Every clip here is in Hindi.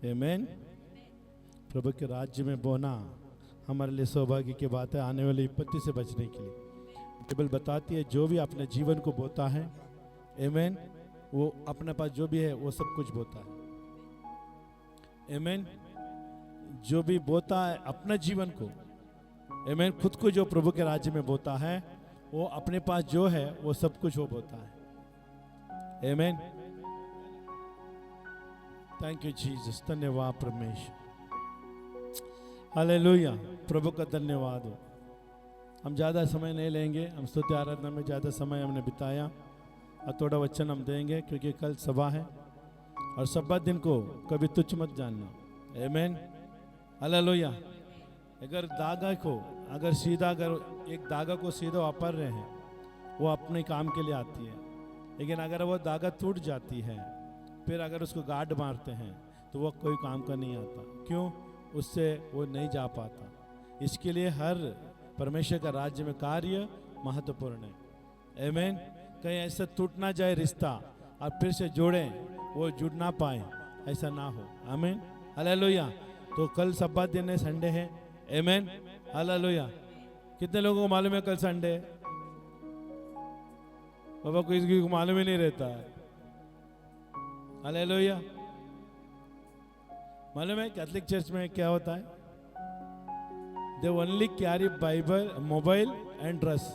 आमीन। प्रभु के राज्य में बोना हमारे लिए सौभाग्य की बात है, आने वाली विपत्ति से बचने के लिए। बाइबल बताती है जो भी अपने जीवन को बोता है, आमीन, वो अपने पास जो भी है वो सब कुछ बोता है। आमीन। जो भी बोता है अपने जीवन को, आमीन, खुद को जो प्रभु के राज्य में बोता है वो अपने पास जो है वो सब कुछ वो बोता है। आमीन। Thank you Jesus. धन्यवाद परमेश्वर। हालेलुया। प्रभु का धन्यवाद हो। हम ज़्यादा समय नहीं लेंगे, हम स्तुति आराधना में ज़्यादा समय हमने बिताया और थोड़ा वचन हम देंगे क्योंकि कल सभा है और सभा दिन को कभी तुच्छ मत जानना। आमीन। हालेलुया। अगर धागा को अगर एक धागा को सीधा वापर रहे हैं वो अपने काम के लिए आती है, लेकिन अगर वो धागा टूट जाती है फिर अगर उसको गार्ड मारते हैं तो वो कोई काम का नहीं आता। क्यों? उससे वो नहीं जा पाता। इसके लिए हर परमेश्वर का राज्य में कार्य महत्वपूर्ण है। आमीन। कहीं ऐसा टूट ना जाए रिश्ता और फिर से जोड़ें वो जुड़ ना पाए, ऐसा ना हो। आमीन। हालेलुया। तो कल सब्बा दिन है, संडे है। आमीन। हालेलुया। कितने लोगों को मालूम है कल संडे है? बाबा को इसकी मालूम ही नहीं रहता है। हालेलुया। मालूम है कैथोलिक चर्च में क्या होता है? They only carry Bible, mobile and dress.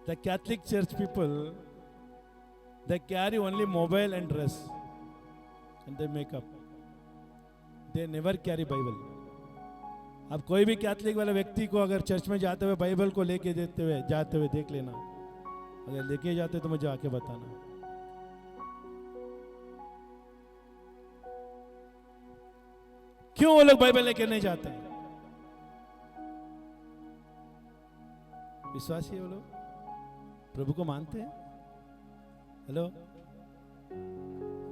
The Catholic church people they carry only mobile and dress and they make up. They never carry Bible. अब कोई भी कैथोलिक वाला व्यक्ति को अगर चर्च में जाते हुए बाइबल को लेके जाते हुए देख लेना। अगर लेके जाते तो मुझे आके बताना। क्यों वो लोग बाइबल लेके नहीं जाते? विश्वासी है वो लोग, प्रभु को मानते हैं। हेलो,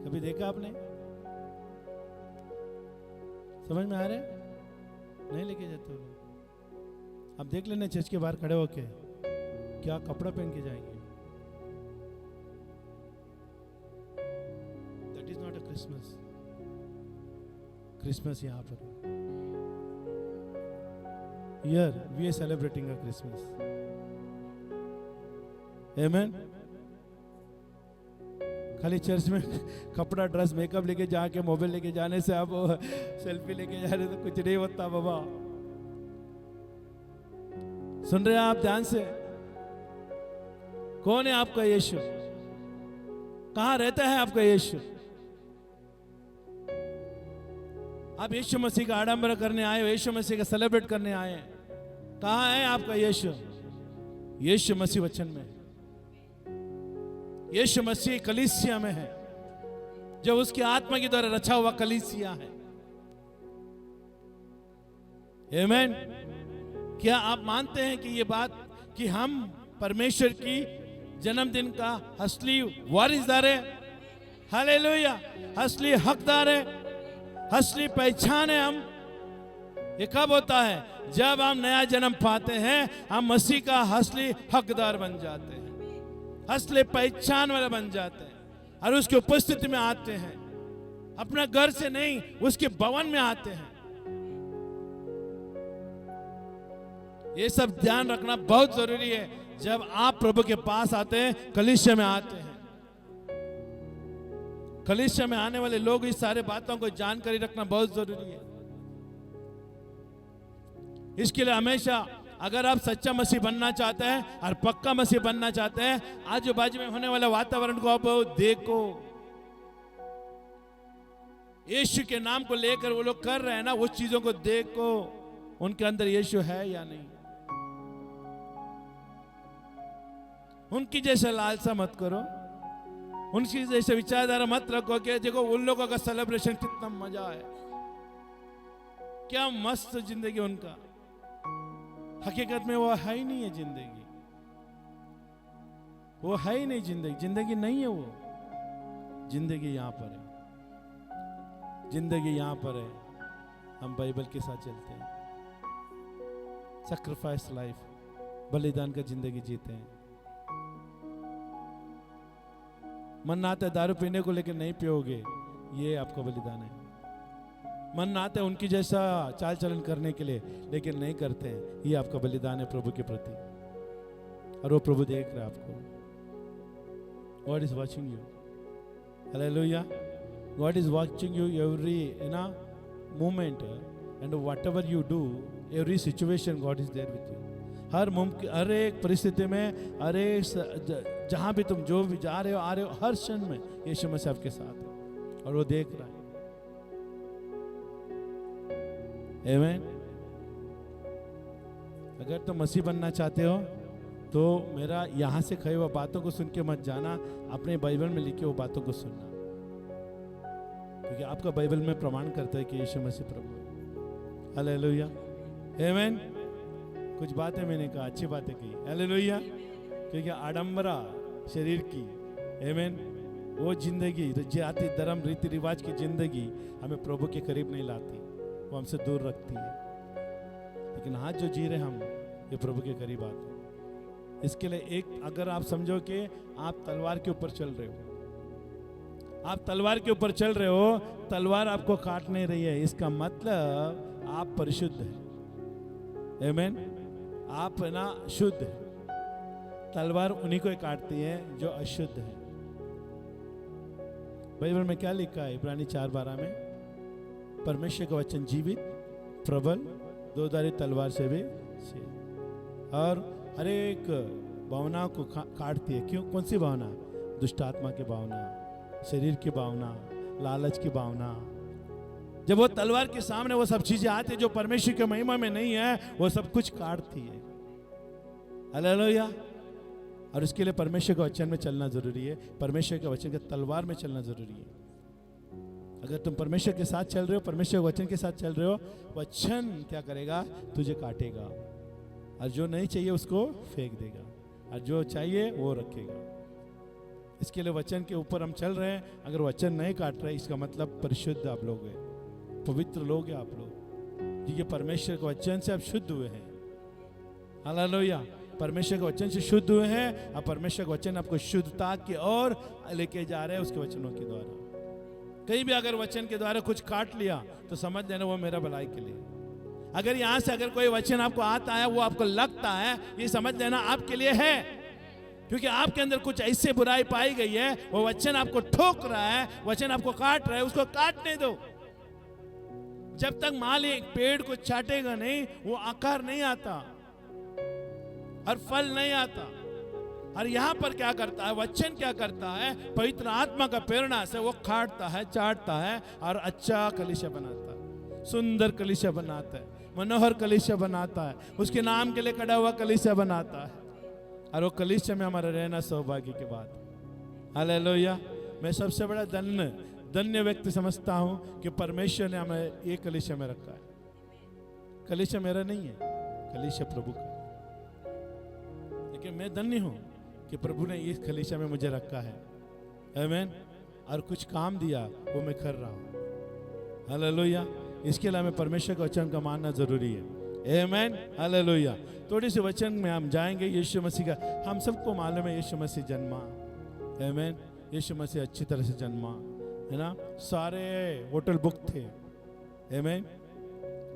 कभी देखा आपने? समझ में आ रहा है? नहीं लेके जाते वो लोग। अब देख लेना चर्च के बाहर खड़े होके क्या कपड़ा पहन के जाएंगे। That is not a Christmas. Christmas यहाँ पर here we are celebrating a Christmas. Amen. खाली चर्च में कपड़ा, ड्रेस, मेकअप लेके जाके मोबाइल लेके जाने से आप सेल्फी लेके जा रहे तो कुछ नहीं होता बाबा। सुन रहे हैं आप ध्यान से? कौन है आपका यीशु? कहां रहता है आपका यीशु? आप यीशु मसीह का आडंबर करने आए हो, यीशु मसीह का सेलिब्रेट करने आए हैं। कहां है आपका यीशु? यीशु मसीह वचन में, यीशु मसीह कलीसिया में है, जो उसकी आत्मा के द्वारा रचा हुआ कलीसिया है। आमीन। क्या आप मानते हैं कि ये बात कि हम परमेश्वर की जन्मदिन का असली वारिसदार है? हालेलुया। असली हकदार है, असली पहचान है हम। ये कब होता है? जब हम नया जन्म पाते हैं, हम मसीह का असली हकदार बन जाते हैं, असली पहचान वाले बन जाते हैं और उसकी उपस्थिति में आते हैं। अपना घर से नहीं, उसके भवन में आते हैं। ये सब ध्यान रखना बहुत जरूरी है। जब आप प्रभु के पास आते हैं, कलीसिया में आते हैं, कलीसिया में आने वाले लोग इस सारे बातों को जानकारी रखना बहुत जरूरी है। इसके लिए हमेशा अगर आप सच्चा मसीह बनना चाहते हैं और पक्का मसीह बनना चाहते हैं, आजू बाजू में होने वाले वातावरण को आप देखो। यीशु के नाम को लेकर वो लोग कर रहे हैं ना, उस चीजों को देखो, उनके अंदर यीशु है या नहीं। उनकी जैसे लालसा मत करो, उनकी जैसे विचारधारा मत रखो कि देखो उन लोगों का सेलिब्रेशन कितना मजा है, क्या मस्त जिंदगी उनका। हकीकत में वो है ही नहीं है जिंदगी, वो है ही नहीं जिंदगी। जिंदगी नहीं है वो, जिंदगी यहां पर है, जिंदगी यहां पर है। हम बाइबल के साथ चलते हैं, सैक्रिफाइस लाइफ, बलिदान का जिंदगी जीते हैं। मन आता है दारू पीने को, लेकिन नहीं पियोगे, ये आपका बलिदान है। मन आते हैं उनकी जैसा चाल चलन करने के लिए, लेकिन नहीं करते हैं। ये आपका बलिदान है प्रभु के प्रति, और वो प्रभु देख रहा है आपको। God is watching you. Hallelujah. God is watching you every moment, and whatever you do, every situation God is there with you. हर एक परिस्थिति में, हर एक जहाँ भी तुम जो भी जा रहे हो आ रहे हो, हर क्षण में यीशु मसीह आपके साथ है और वो देख रहा है। आमीन। अगर तुम मसीह बनना चाहते हो तो मेरा यहाँ से कही हुआ बातों को सुन के मत जाना, अपने बाइबल में लिखे हुए बातों को सुनना, क्योंकि आपका बाइबल में प्रमाण करता है कि यीशु मसीह प्रभु है। हालेलुया। आमीन। कुछ बातें मैंने कहा, अच्छी बातें की। हालेलुया। क्योंकि आडंबरा शरीर की, आमीन, वो जिंदगी, जाति धर्म रीति रिवाज की जिंदगी हमें प्रभु के करीब नहीं लाती, वो हमसे दूर रखती है। लेकिन आज जो जी रहे हम, ये प्रभु के करीब आते हैं। इसके लिए एक, अगर आप समझो कि आप तलवार के ऊपर चल रहे हो, आप तलवार के ऊपर चल रहे हो, तलवार आपको काट नहीं रही है, इसका मतलब आप परिशुद्ध हैं। आमीन। आप ना शुद्ध है। तलवार उन्हीं को काटती है जो अशुद्ध है। बाइबल में क्या लिखा है? इब्रानी 4:12 में, परमेश्वर का वचन जीवित, प्रबल, दोधारी तलवार से भी और हर एक भावना को काटती है। क्यों? कौन सी भावना? दुष्ट आत्मा की भावना, शरीर की भावना, लालच की भावना। जब वो तलवार के सामने वो सब चीजें आती है जो परमेश्वर के महिमा में नहीं है, वो सब कुछ काटती है। हालेलुया। और उसके लिए परमेश्वर के वचन में चलना जरूरी है, परमेश्वर के वचन के तलवार में चलना जरूरी है। अगर तुम परमेश्वर के साथ चल रहे हो, परमेश्वर के वचन के साथ चल रहे हो, वचन क्या करेगा? तुझे काटेगा, और जो नहीं चाहिए उसको फेंक देगा, और जो चाहिए वो रखेगा। इसके लिए वचन के ऊपर हम चल रहे हैं। अगर वचन नहीं काट रहे, इसका मतलब परिशुद्ध आप लोग हैं, पवित्र लोग हैं आप लोग, क्योंकि परमेश्वर के वचन से आप शुद्ध हुए हैं। हालेलुया। परमेश्वर के वचन से शुद्ध हुए हैं, और परमेश्वर का वचन आपको शुद्धता की ओर लेके जा रहे हैं उसके वचनों के द्वारा। कहीं भी अगर वचन के द्वारा कुछ काट लिया तो समझ लेना वो मेरा भलाई के लिए। अगर यहाँ से अगर कोई वचन आपको आता है, वो आपको लगता है, ये समझ लेना आपके लिए है, क्योंकि आपके अंदर कुछ ऐसी बुराई पाई गई है। वो वचन आपको ठोक रहा है, वचन आपको काट रहा है, उसको काटने दो। जब तक माली एक पेड़ को छाटेगा नहीं, वो आकार नहीं आता और फल नहीं आता। और यहाँ पर क्या करता है? वचन क्या करता है? पवित्र आत्मा का प्रेरणा से वो काटता है, चाटता है, और अच्छा कलीसिया बनाता है, सुंदर कलीसिया बनाता है, मनोहर कलीसिया बनाता है, उसके नाम के लिए खड़ा हुआ कलीसिया बनाता है, और वो कलीसिया में हमारा रहना सौभाग्य की बात। हालेलुया। मैं सबसे बड़ा धन्य व्यक्ति समझता हूँ कि परमेश्वर ने हमें एक कलीसिया में रखा है। कलीसिया मेरा नहीं है, कलीसिया प्रभु का। लेकिन मैं धन्य हूँ कि प्रभु ने इस कलीसिया में मुझे रखा है। आमीन। और कुछ काम दिया वो मैं कर रहा हूँ। हालेलुया। इसके लिए हमें परमेश्वर का वचन का मानना जरूरी है। आमीन। हालेलुया। थोड़ी सी वचन में हम जाएंगे। यीशु मसीह का, हम सबको मालूम है यीशु मसीह जन्मा। आमीन। यीशु मसीह अच्छी तरह से जन्मा, है ना। सारे होटल बुक थे। आमीन।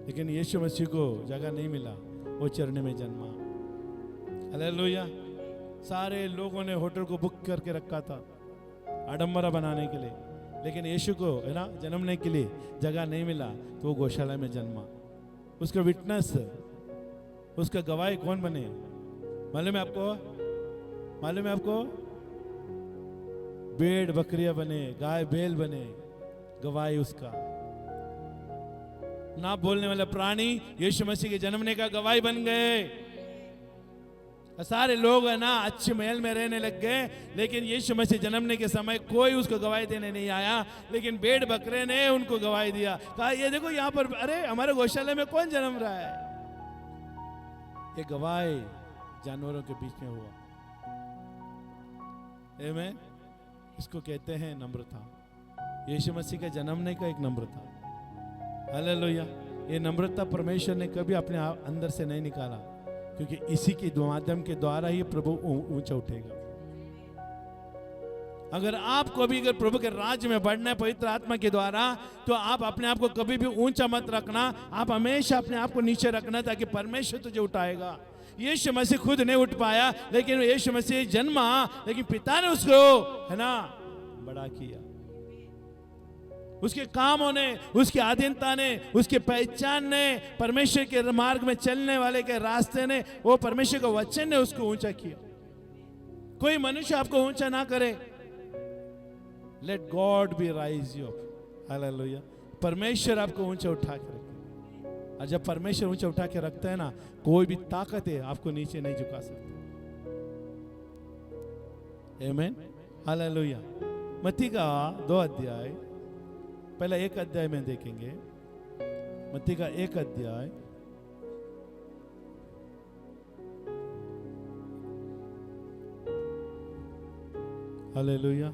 लेकिन यीशु मसीह को जगह नहीं मिला, वो चरने में जन्मा। हालेलुया। सारे लोगों ने होटल को बुक करके रखा था आडंबरा बनाने के लिए, लेकिन यीशु को, है ना, जन्मने के लिए जगह नहीं मिला, तो वो गौशाला में जन्मा। उसका विटनेस, उसका गवाही कौन बने? मालूम है आपको? मालूम है आपको? भेड़ बकरियां बने, गाय बैल बने, गवाही उसका। ना बोलने वाला प्राणी यीशु मसीह के जन्मने का गवाही बन गए। सारे लोग, है ना, अच्छे महल में रहने लग गए, लेकिन यीशु मसीह जन्मने के समय कोई उसको गवाही देने नहीं आया, लेकिन भेड़ बकरे ने उनको गवाही दिया। कहा, ये देखो यहाँ पर, अरे हमारे गौशाला में कौन जन्म रहा है? ये गवाही जानवरों के बीच में हुआ। आमीन। इसको कहते हैं नम्रता। यीशु मसीह के जन्मने का एक नम्रता। हालेलुया। ये नम्रता परमेश्वर ने कभी अपने अंदर से नहीं निकाला, क्योंकि इसी के माध्यम के द्वारा ही प्रभु ऊंचा उठेगा। अगर आपको भी अगर प्रभु के राज्य में बढ़ना है पवित्र आत्मा के द्वारा, तो आप अपने आप को कभी भी ऊंचा मत रखना, आप हमेशा अपने आप को नीचे रखना, ताकि परमेश्वर तुझे उठाएगा। यीशु मसीह खुद नहीं उठ पाया, लेकिन यीशु मसीह जन्मा, लेकिन पिता ने उसको है ना बड़ा किया। उसके कामों ने, उसकी आधीनता ने, उसकी पहचान ने, परमेश्वर के मार्ग में चलने वाले के रास्ते ने, वो परमेश्वर का वचन ने उसको ऊंचा किया। कोई मनुष्य आपको ऊंचा ना करे। Let God B rise you. Hallelujah. परमेश्वर आपको ऊंचा उठा के रखे, और जब परमेश्वर ऊंचा उठा के रखता है ना, कोई भी ताकत है आपको नीचे नहीं झुका सकती। आमीन। हालेलुया। मत्ती का 2 अध्याय, पहला 1 अध्याय में देखेंगे। मत्ती का 1 अध्याय, हालेलुया।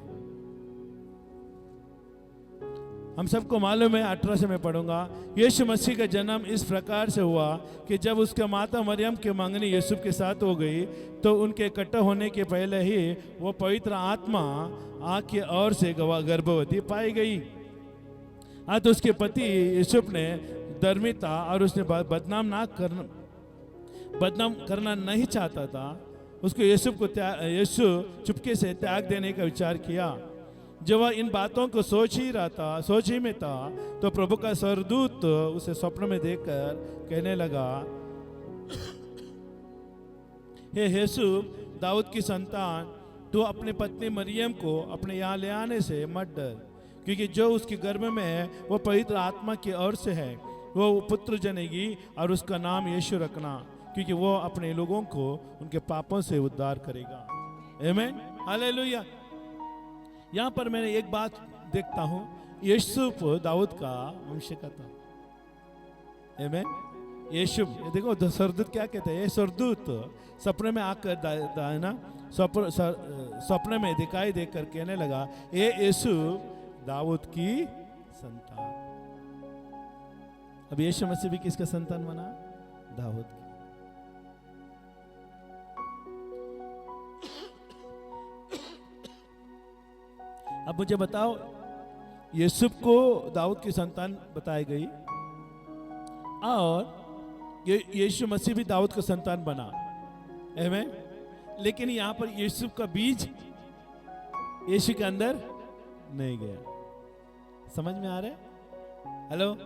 हम सबको मालूम है, 18 से मैं पढ़ूंगा। यीशु मसीह का जन्म इस प्रकार से हुआ कि जब उसके माता मरियम की मंगनी यूसुफ के साथ हो गई, तो उनके इकट्ठा होने के पहले ही वो पवित्र आत्मा आँख की ओर से गर्भवती पाई गई। तो उसके पति यूसुफ ने धर्मी था और उसने बदनाम करना नहीं चाहता था। उसको यूसुफ चुपके से त्याग देने का विचार किया। जब वह इन बातों को सोच ही में था, तो प्रभु का स्वर्गदूत उसे स्वप्न में देखकर कहने लगा, हे यूसुफ, दाऊद की संतान, तू अपनी पत्नी मरियम को अपने यहाँ ले आने से मत डर, क्योंकि जो उसके गर्भ में है वो पवित्र आत्मा की ओर से है। वो पुत्र जनेगी और उसका नाम यीशु रखना, क्योंकि वो अपने लोगों को उनके पापों से उद्धार करेगा। आमीन। हालेलुया। यहाँ पर मैंने एक बात देखता हूँ, यूसुफ दाऊद का वंश का था। आमीन। यीशु देखो स्वर्गदूत क्या कहते हैं, ये स्वर्गदूत सपने में आकर ना सपने में दिखाई देकर कहने लगा, ये यीशु दाऊद की संतान। अब यीशु मसीह भी किसका संतान बना? दाऊद की। अब मुझे बताओ, यूसुफ को दाऊद की संतान बताई गई और यीशु मसीह भी दाऊद का संतान बना। आमीन। लेकिन यहाँ पर यूसुफ का बीज यीशु के अंदर नहीं गया। समझ में आ रहा है? हेलो।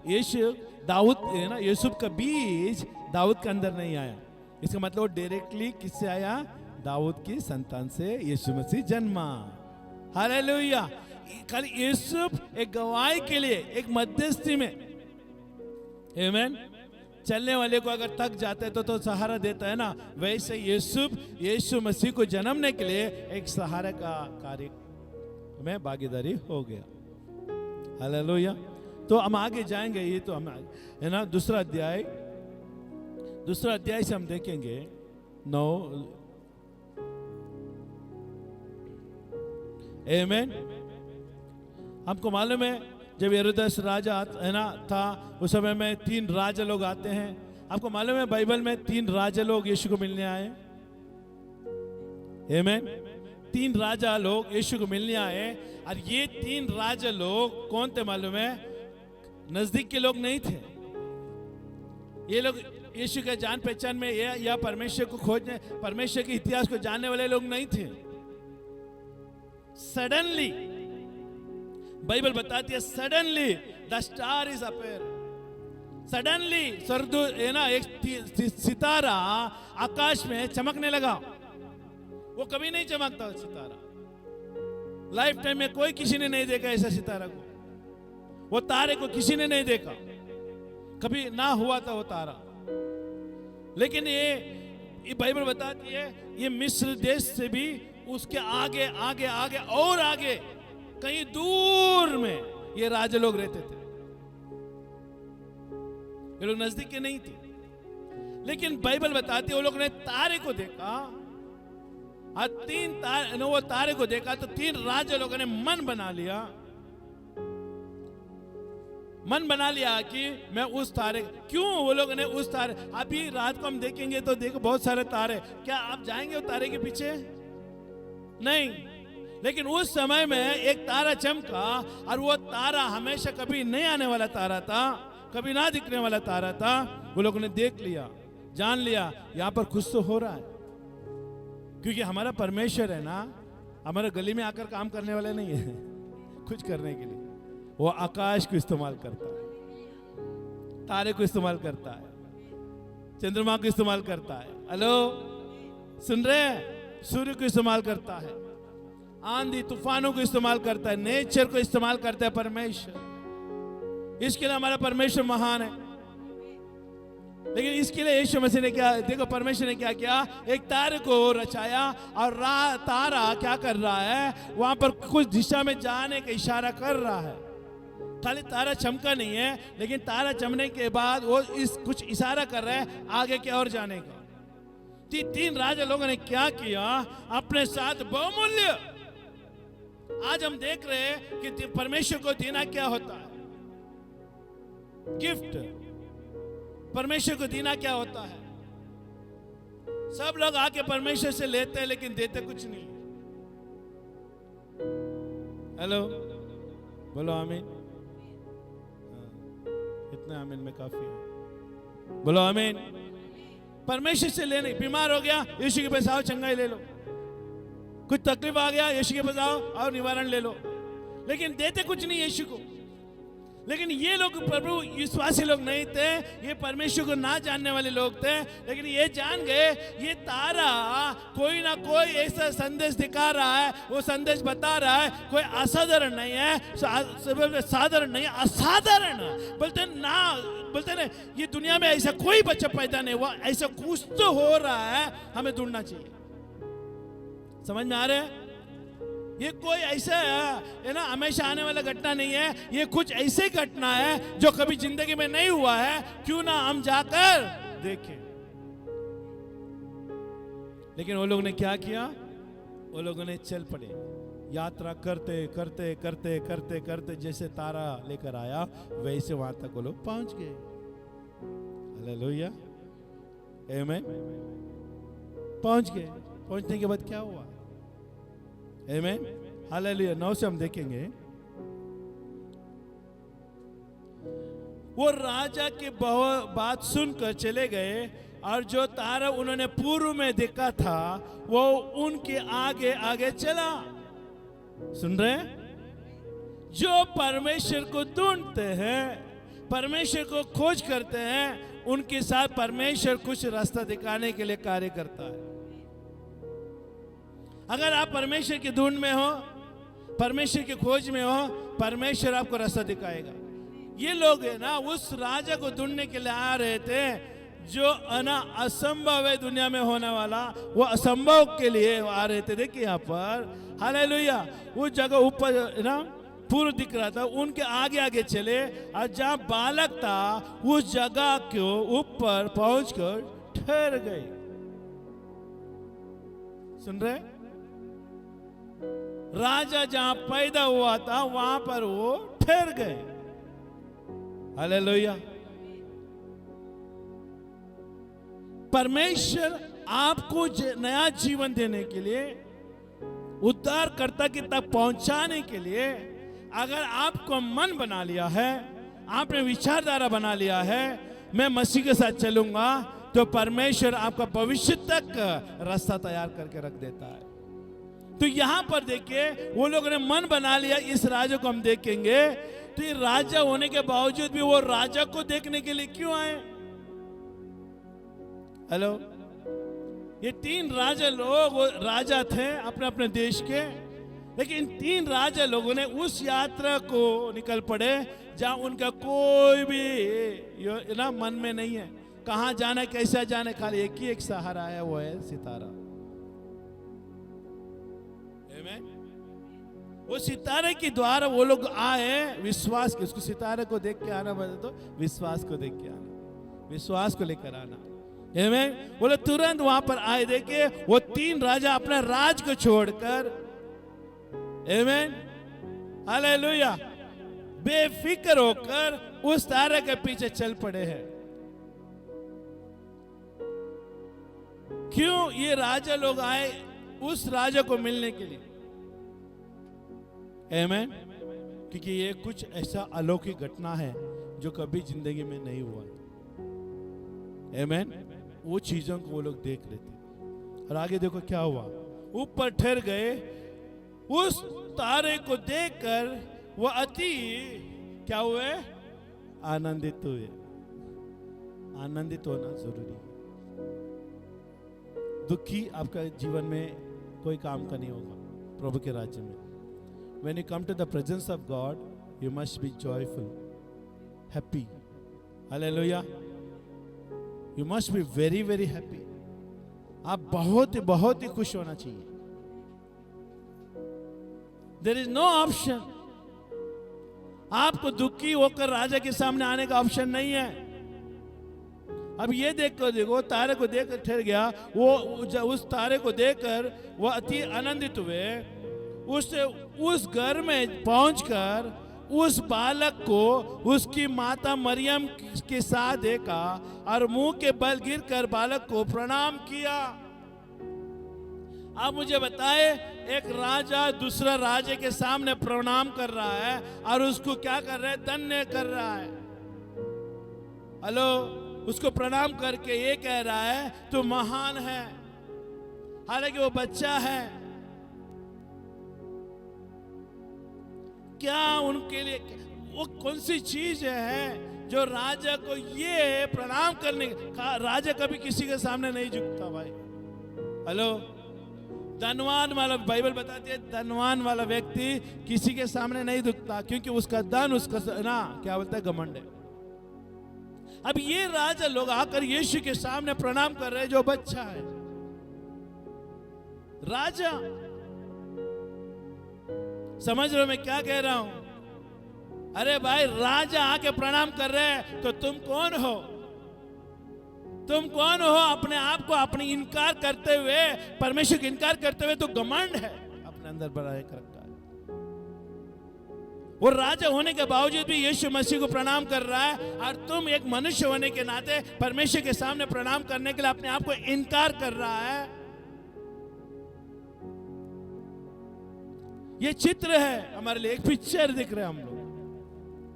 यीशु दाऊद है ना, यूसुफ का बीज दाऊद के अंदर नहीं आया। इसका मतलब डायरेक्टली किससे आया? दाऊद की संतान से यीशु मसीह जन्मा। हालेलुया। खाली यूसुफ एक गवाही के लिए, एक मध्यस्थी में, आमीन, चलने वाले को अगर थक जाता है तो सहारा देता है ना, वैसे यूसुफ यीशु मसीह को जन्मने के लिए एक सहारा का कार्य में भागीदारी हो गया। हालेलुया। तो हम आगे जाएंगे, ये तो हम है ना दूसरा अध्याय से हम देखेंगे 9। आमीन। हमको मालूम है जब हेरोदेस राजा है ना था, उस समय में 3 राजा लोग आते हैं। आपको मालूम है बाइबल में 3 राजा लोग यीशु को मिलने आए। आमीन। 3 राजा लोग यीशु को मिलने आए, और ये 3 राजा लोग कौन थे मालूम है? नजदीक के लोग नहीं थे। ये लोग यीशु के जान पहचान में या परमेश्वर को खोजने, परमेश्वर के इतिहास को जानने वाले लोग नहीं थे। सडनली बाइबल बताती है, suddenly the star is appear. Suddenly स्वर्गदूत है ना, एक सितारा आकाश में चमकने लगा। वो कभी नहीं चमकता सितारा, लाइफ टाइम में कोई किसी ने नहीं देखा ऐसा सितारा को। वो तारे को किसी ने नहीं देखा, कभी ना हुआ था वो तारा। लेकिन ये बाइबल बताती है, ये मिस्र देश से भी उसके आगे आगे आगे और आगे कहीं दूर में ये राजा लोग रहते थे। ये लोग नजदीक के नहीं थे। लेकिन बाइबल बताती है वो लोग ने तारे को देखा, और वो तारे को देखा तो 3 राजा लोगों ने मन बना लिया कि मैं उस तारे, क्यों वो लोगों ने उस तारे, अभी रात को हम देखेंगे तो देखो बहुत सारे तारे, क्या आप जाएंगे वो तारे के पीछे? नहीं, लेकिन उस समय में एक तारा चमका और वो तारा हमेशा कभी नहीं आने वाला तारा था, कभी ना दिखने वाला तारा था। वो लोगों ने देख लिया, जान लिया यहां पर कुछ तो हो रहा है, क्योंकि हमारा परमेश्वर है ना, हमारे गली में आकर काम करने वाले नहीं है कुछ करने के लिए। वो आकाश को इस्तेमाल करता है, तारे को इस्तेमाल करता है, चंद्रमा को इस्तेमाल करता है। हेलो, सुन रहे हैं? सूर्य को इस्तेमाल करता है, आंधी तूफानों को इस्तेमाल करता है, नेचर को इस्तेमाल करता है परमेश्वर। इसके लिए हमारा परमेश्वर महान है। लेकिन इसके लिए यीशु मसीह ने क्या, देखो परमेश्वर ने क्या किया, एक तारे को रचाया और तारा क्या कर रहा है, वहां पर कुछ दिशा में जाने का इशारा कर रहा है। खाली तारा चमका नहीं है, लेकिन तारा चमकने के बाद वो इस कुछ इशारा कर रहा है आगे की ओर जाने का। तीन राजा लोगों ने क्या किया, अपने साथ बहुमूल्य, आज हम देख रहे हैं कि परमेश्वर को देना क्या होता है, गिफ्ट। परमेश्वर को देना क्या होता है? सब लोग आके परमेश्वर से लेते हैं लेकिन देते कुछ नहीं। हेलो, बोलो आमीन। इतना आमीन में काफी है, बोलो आमीन। परमेश्वर से लेने, बीमार हो गया यीशु के पास आओ, चंगाई ले लो। कुछ तकलीफ आ गया यीशु के पास आओ और निवारण ले लो, लेकिन देते कुछ नहीं यीशु को। लेकिन ये लोग प्रभु विश्वासी लोग नहीं थे, ये परमेश्वर को ना जानने वाले लोग थे। लेकिन ये जान गए ये तारा कोई ना कोई ऐसा संदेश दिखा रहा है, वो संदेश बता रहा है, कोई असाधारण नहीं है, साधारण नहीं है, असाधारण। बोलते ना, बोलते ना ये दुनिया में ऐसा कोई बच्चा पैदा नहीं हुआ, ऐसा कुछ तो हो रहा है, हमें ढूंढना चाहिए। समझ में आ रहा है? ये कोई ऐसा है ना हमेशा आने वाला घटना नहीं है, ये कुछ ऐसे घटना है जो कभी जिंदगी में नहीं हुआ है। क्यों ना हम जाकर देखें। लेकिन वो लोग ने क्या किया, वो लोगों ने चल पड़े, यात्रा करते करते करते करते करते जैसे तारा लेकर आया वैसे वहां तक वो लोग पहुंच गए। हालेलुया, आमीन। पहुंच गए। पहुंचने के बाद क्या हुआ? आमीन, हालेलुया। 9 से हम देखेंगे, वो राजा की बात सुनकर चले गए और जो तारा उन्होंने पूर्व में देखा था वो उनके आगे आगे चला। सुन रहे हैं? जो परमेश्वर को ढूंढते हैं, परमेश्वर को खोज करते हैं, उनके साथ परमेश्वर कुछ रास्ता दिखाने के लिए कार्य करता है। अगर आप परमेश्वर की ढूंढ में हो, परमेश्वर की खोज में हो, परमेश्वर आपको रास्ता दिखाएगा। ये लोग है ना उस राजा को ढूंढने के लिए आ रहे थे जो ना असंभव है दुनिया में होने वाला, वो असंभव के लिए आ रहे थे। देखिए यहाँ पर, हालेलुया। वो जगह ऊपर ना पूर्व दिख रहा था, उनके आगे आगे चले और जहाँ बालक था उस जगह को ऊपर पहुंचकर ठहर गए। सुन रहे? राजा जहां पैदा हुआ था वहां पर वो ठहर गए। हालेलुया। परमेश्वर आपको नया जीवन देने के लिए, उद्धारकर्ता की तक पहुंचाने के लिए, अगर आपको मन बना लिया है, आपने विचारधारा बना लिया है मैं मसीह के साथ चलूंगा, तो परमेश्वर आपका भविष्य तक रास्ता तैयार करके रख देता है। तो यहां पर देखिए वो लोगों ने मन बना लिया। इस राजा को हम देखेंगे, तो ये राजा होने के बावजूद भी वो राजा को देखने के लिए क्यों आए? हेलो, ये 3 राजा लोग राजा थे अपने अपने देश के, लेकिन 3 राजा लोगों ने उस यात्रा को निकल पड़े जहां उनका कोई भी ना मन में नहीं है, कहां जाना कैसा जाना, खाली एक ही एक सहारा है, वो है सितारा। वो सितारे के द्वारा वो लोग आए विश्वास के, उसको सितारे को देख के आना बोले तो विश्वास को देख के आना, विश्वास को लेकर आना। आमीन। बोले तुरंत वहां पर आए। देखिए वो 3 राजा अपने राज को छोड़कर, आमीन, हालेलुया, बेफिक्र होकर उस तारे के पीछे चल पड़े हैं। क्यों? ये राजा लोग आए उस राजा को मिलने के लिए। आमेन। क्योंकि ये कुछ ऐसा अलौकिक घटना है जो कभी जिंदगी में नहीं हुआ। आमेन। वो चीजों को वो लोग देख रहे थे। और आगे देखो क्या हुआ, ऊपर ठहर गए, उस तारे को देखकर वो अति क्या हुए, आनंदित हुए। आनंदित होना जरूरी है। दुखी आपका जीवन में कोई काम का नहीं होगा प्रभु के राज्य में। When you come to the presence of God, you must be joyful, happy. Hallelujah. You must be very, very happy. आप बहुत ही खुश होना चाहिए। There is no option. आपको दुखी होकर राजा के सामने आने का ऑप्शन नहीं है। अब ये देखो तारे को देखकर ठहर गया, वो उस तारे को देखकर वो अति आनंदित हुए। उस घर में पहुंचकर उस बालक को उसकी माता मरियम के साथ देखा और मुंह के बल गिरकर बालक को प्रणाम किया। आप मुझे बताए, एक राजा दूसरा राजे के सामने प्रणाम कर रहा है और उसको क्या कर रहा है, धन्य कर रहा है। हेलो, उसको प्रणाम करके ये कह रहा है तू महान है, हालांकि वो बच्चा है। क्या उनके लिए वो कौन सी चीज है जो राजा को ये प्रणाम करने का? राजा कभी किसी के सामने नहीं झुकता भाई। हेलो, धनवान वाला, बाइबल बताती है धनवान वाला व्यक्ति किसी के सामने नहीं झुकता, क्योंकि उसका धन, उसका ना क्या बोलता है, घमंड है। अब ये राजा लोग आकर यीशु के सामने प्रणाम कर रहे हैं जो बच्चा है। राजा, समझ रहे हो मैं क्या कह रहा हूं? अरे भाई, राजा आके प्रणाम कर रहे हैं तो तुम कौन हो? तुम कौन हो? अपने आप को अपनी इनकार करते हुए, परमेश्वर का इनकार करते हुए तो घमंड है अपने अंदर बढ़ा के रखा है। वो राजा होने के बावजूद भी यीशु मसीह को प्रणाम कर रहा है, और तुम एक मनुष्य होने के नाते परमेश्वर के सामने प्रणाम करने के लिए अपने आप को इनकार कर रहा है। ये चित्र है हमारे लिए, एक पिक्चर दिख रहा है हम लोग।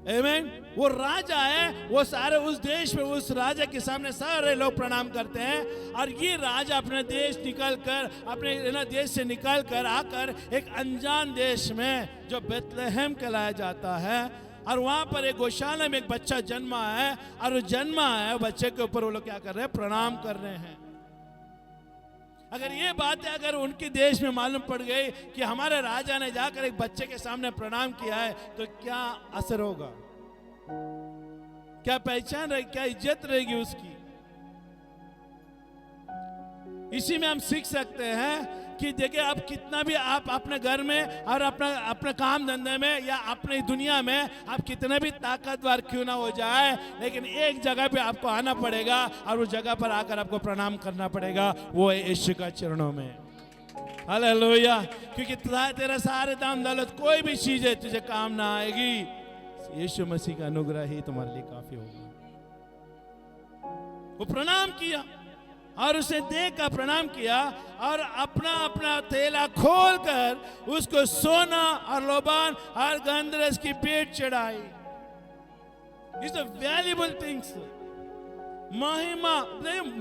आमीन। वो राजा है, वो सारे उस देश में उस राजा के सामने सारे लोग प्रणाम करते हैं, और ये राजा अपने देश निकलकर, अपने देश से निकलकर आकर एक अनजान देश में जो बेथलेहम कहलाया जाता है, और वहां पर एक गौशाला में एक बच्चा जन्मा है, और वो जन्मा है, बच्चे के ऊपर वो लोग क्या कर रहे हैं, प्रणाम कर रहे हैं। अगर ये बातें अगर उनके देश में मालूम पड़ गई कि हमारे राजा ने जाकर एक बच्चे के सामने प्रणाम किया है, तो क्या असर होगा, क्या पहचान रहेगी, क्या इज्जत रहेगी उसकी? इसी में हम सीख सकते हैं कि देखिए, आप कितना भी आप अपने घर में और अपने काम धंधे में या अपनी दुनिया में आप कितने भी ताकतवर क्यों ना हो जाए, लेकिन एक जगह पे आपको आना पड़ेगा, और उस जगह पर आकर आपको प्रणाम करना पड़ेगा, वो है यीशु का चरणों में। हालेलुया। क्योंकि तेरा सारे दाम दौलत कोई भी चीज है तुझे काम ना आएगी, यीशु मसीह का अनुग्रह ही तुम्हारे लिए काफी होगा। वो प्रणाम किया और उसे देखकर प्रणाम किया, और अपना थैला खोलकर उसको सोना और लोबान और गंधरस की भेंट चढ़ाई। It's a valuable things. महिमा,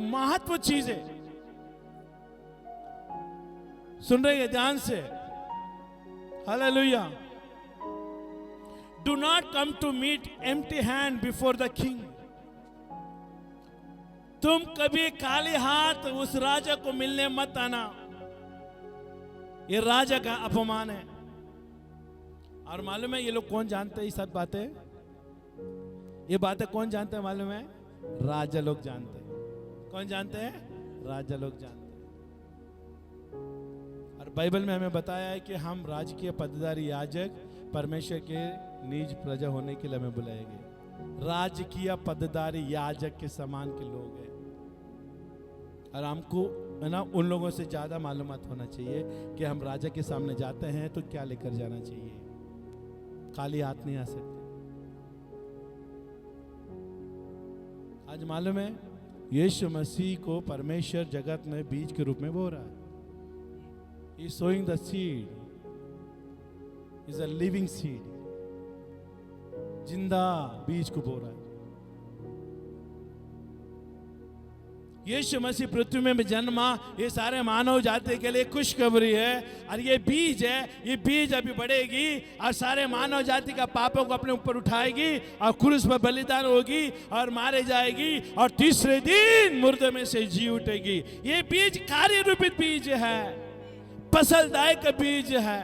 महत्व चीजें। सुन रहे हैं ध्यान से? Hallelujah. Do not come to meet empty hand before the king. तुम कभी खाली हाथ उस राजा को मिलने मत आना। ये राजा का अपमान है। और मालूम है ये लोग कौन जानते हैं ये सब बातें? ये बातें कौन जानते हैं मालूम है? राजा लोग जानते हैं। कौन जानते हैं? राजा लोग जानते हैं। और बाइबल में हमें बताया है कि हम राजकीय पदाधिकारी याजक परमेश्वर के निज प्रजा होने के लिए हमें बुलाए गए। राजकीय पदाधिकारी याजक के समान के लोग हैं, और हमको है ना उन लोगों से ज्यादा मालूमात होना चाहिए कि हम राजा के सामने जाते हैं तो क्या लेकर जाना चाहिए। खाली हाथ नहीं आ सकते। आज मालूम है यीशु मसीह को परमेश्वर जगत में बीज के रूप में बो रहा है। He is sowing the seed is a living seed, जिंदा बीज को बो रहा है। यीशु मसीह पृथ्वी में जन्मा, ये सारे मानव जाति के लिए खुशखबरी है। और ये बीज है, ये बीज अभी बढ़ेगी और सारे मानव जाति का पापों को अपने ऊपर उठाएगी और क्रूस पर बलिदान होगी और मारे जाएगी और तीसरे दिन मुर्दे में से जी उठेगी। ये बीज कार्य रूपित बीज है, फसलदायक बीज है,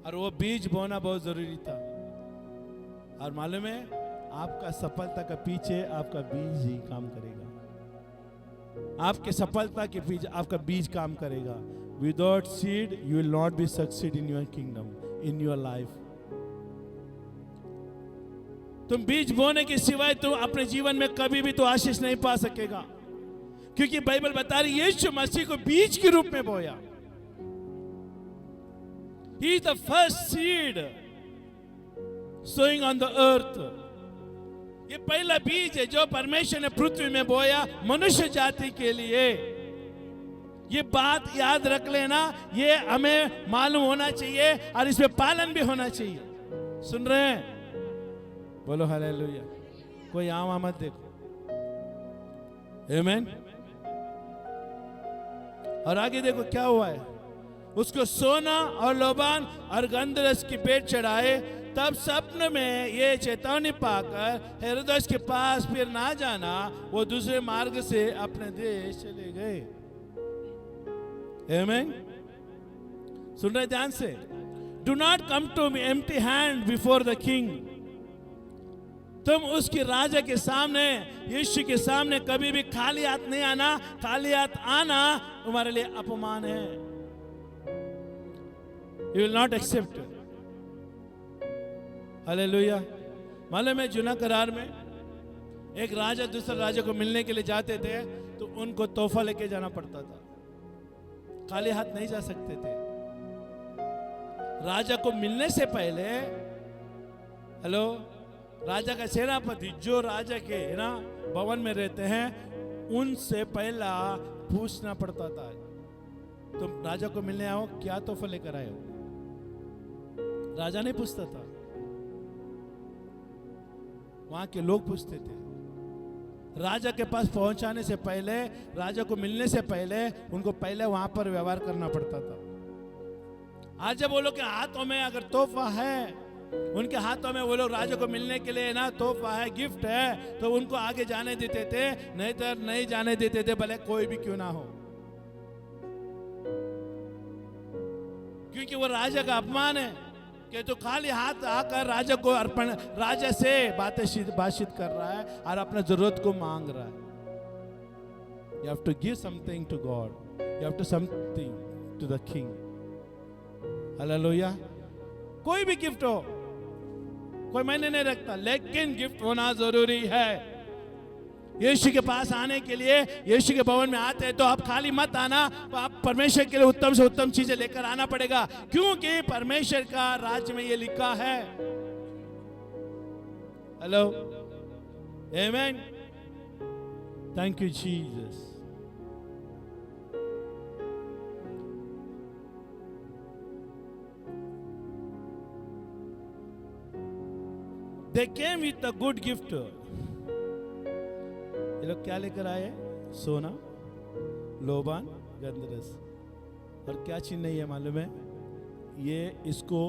और वो बीज बोना बहुत जरूरी था। और मालूम है, आपका सफलता का पीछे आपका बीज ही काम करेगा। आपके सफलता के पीछे आपका बीज काम करेगा। Without seed you will not be succeed in your kingdom, in your life. तुम बीज बोने के सिवाय तुम अपने जीवन में कभी भी तो आशीष नहीं पा सकेगा, क्योंकि बाइबल बता रही है यीशु मसीह को बीज के रूप में बोया। He is the first seed sowing on the earth. ये पहला बीज है जो परमेश्वर ने पृथ्वी में बोया मनुष्य जाति के लिए। ये बात याद रख लेना, ये हमें मालूम होना चाहिए और इसमें पालन भी होना चाहिए। सुन रहे हैं? बोलो हालेलुया। कोई आम मत देखो। आमीन। और आगे देखो क्या हुआ है। उसको सोना और लोबान और गंधरस की भेंट चढ़ाए। तब स्वप्न में ये चेतावनी पाकर हेरोदेस के पास फिर ना जाना, वो दूसरे मार्ग से अपने देश चले गए। आमीन। सुन रहे ध्यान से? Do not come to me empty hand before the king. तुम उसके राजा के सामने, यीशु के सामने कभी भी खाली हाथ नहीं आना। खाली हाथ आना तुम्हारे लिए अपमान है। You will not accept. Hallelujah. मालूम है, जुना करार में एक राजा दूसरे राजा को मिलने के लिए जाते थे तो उनको तोहफा लेके जाना पड़ता था, खाली हाथ नहीं जा सकते थे। राजा को मिलने से पहले, हेलो, राजा का सेनापति जो राजा के ना भवन में रहते हैं उनसे पहला पूछना पड़ता था, तुम राजा को मिलने आओ, क्या तोहफा लेकर आए हो? राजा नहीं पूछता था, वहां के लोग पूछते थे। राजा के पास पहुंचाने से पहले, राजा को मिलने से पहले उनको पहले वहां पर व्यवहार करना पड़ता था। आज जब वो लोग के हाथों में अगर तोहफा है, उनके हाथों में वो लोग राजा को मिलने के लिए ना तोहफा है, गिफ्ट है, तो उनको आगे जाने देते थे, नहीं तो नहीं जाने देते थे, भले कोई भी क्यों ना हो, क्योंकि वो राजा का अपमान है कि तो खाली हाथ आकर राजा को अर्पण, राजा से बातचीत कर रहा है और अपना जरूरत को मांग रहा है। You have to give something to God. You have to something to the King. Hallelujah. कोई भी गिफ्ट हो, कोई मायने नहीं रखता, लेकिन गिफ्ट होना जरूरी है। यीशु के पास आने के लिए, यीशु के भवन में आते हैं तो आप खाली मत आना, तो आप परमेश्वर के लिए उत्तम से उत्तम चीजें लेकर आना पड़ेगा, क्योंकि परमेश्वर का राज्य में ये लिखा है। हेलो, आमीन। Thank you Jesus. They came with a good gift. ये लोग क्या लेकर आए? सोना, लोबान, गंधरस। और क्या चीज नहीं है मालूम है? ये इसको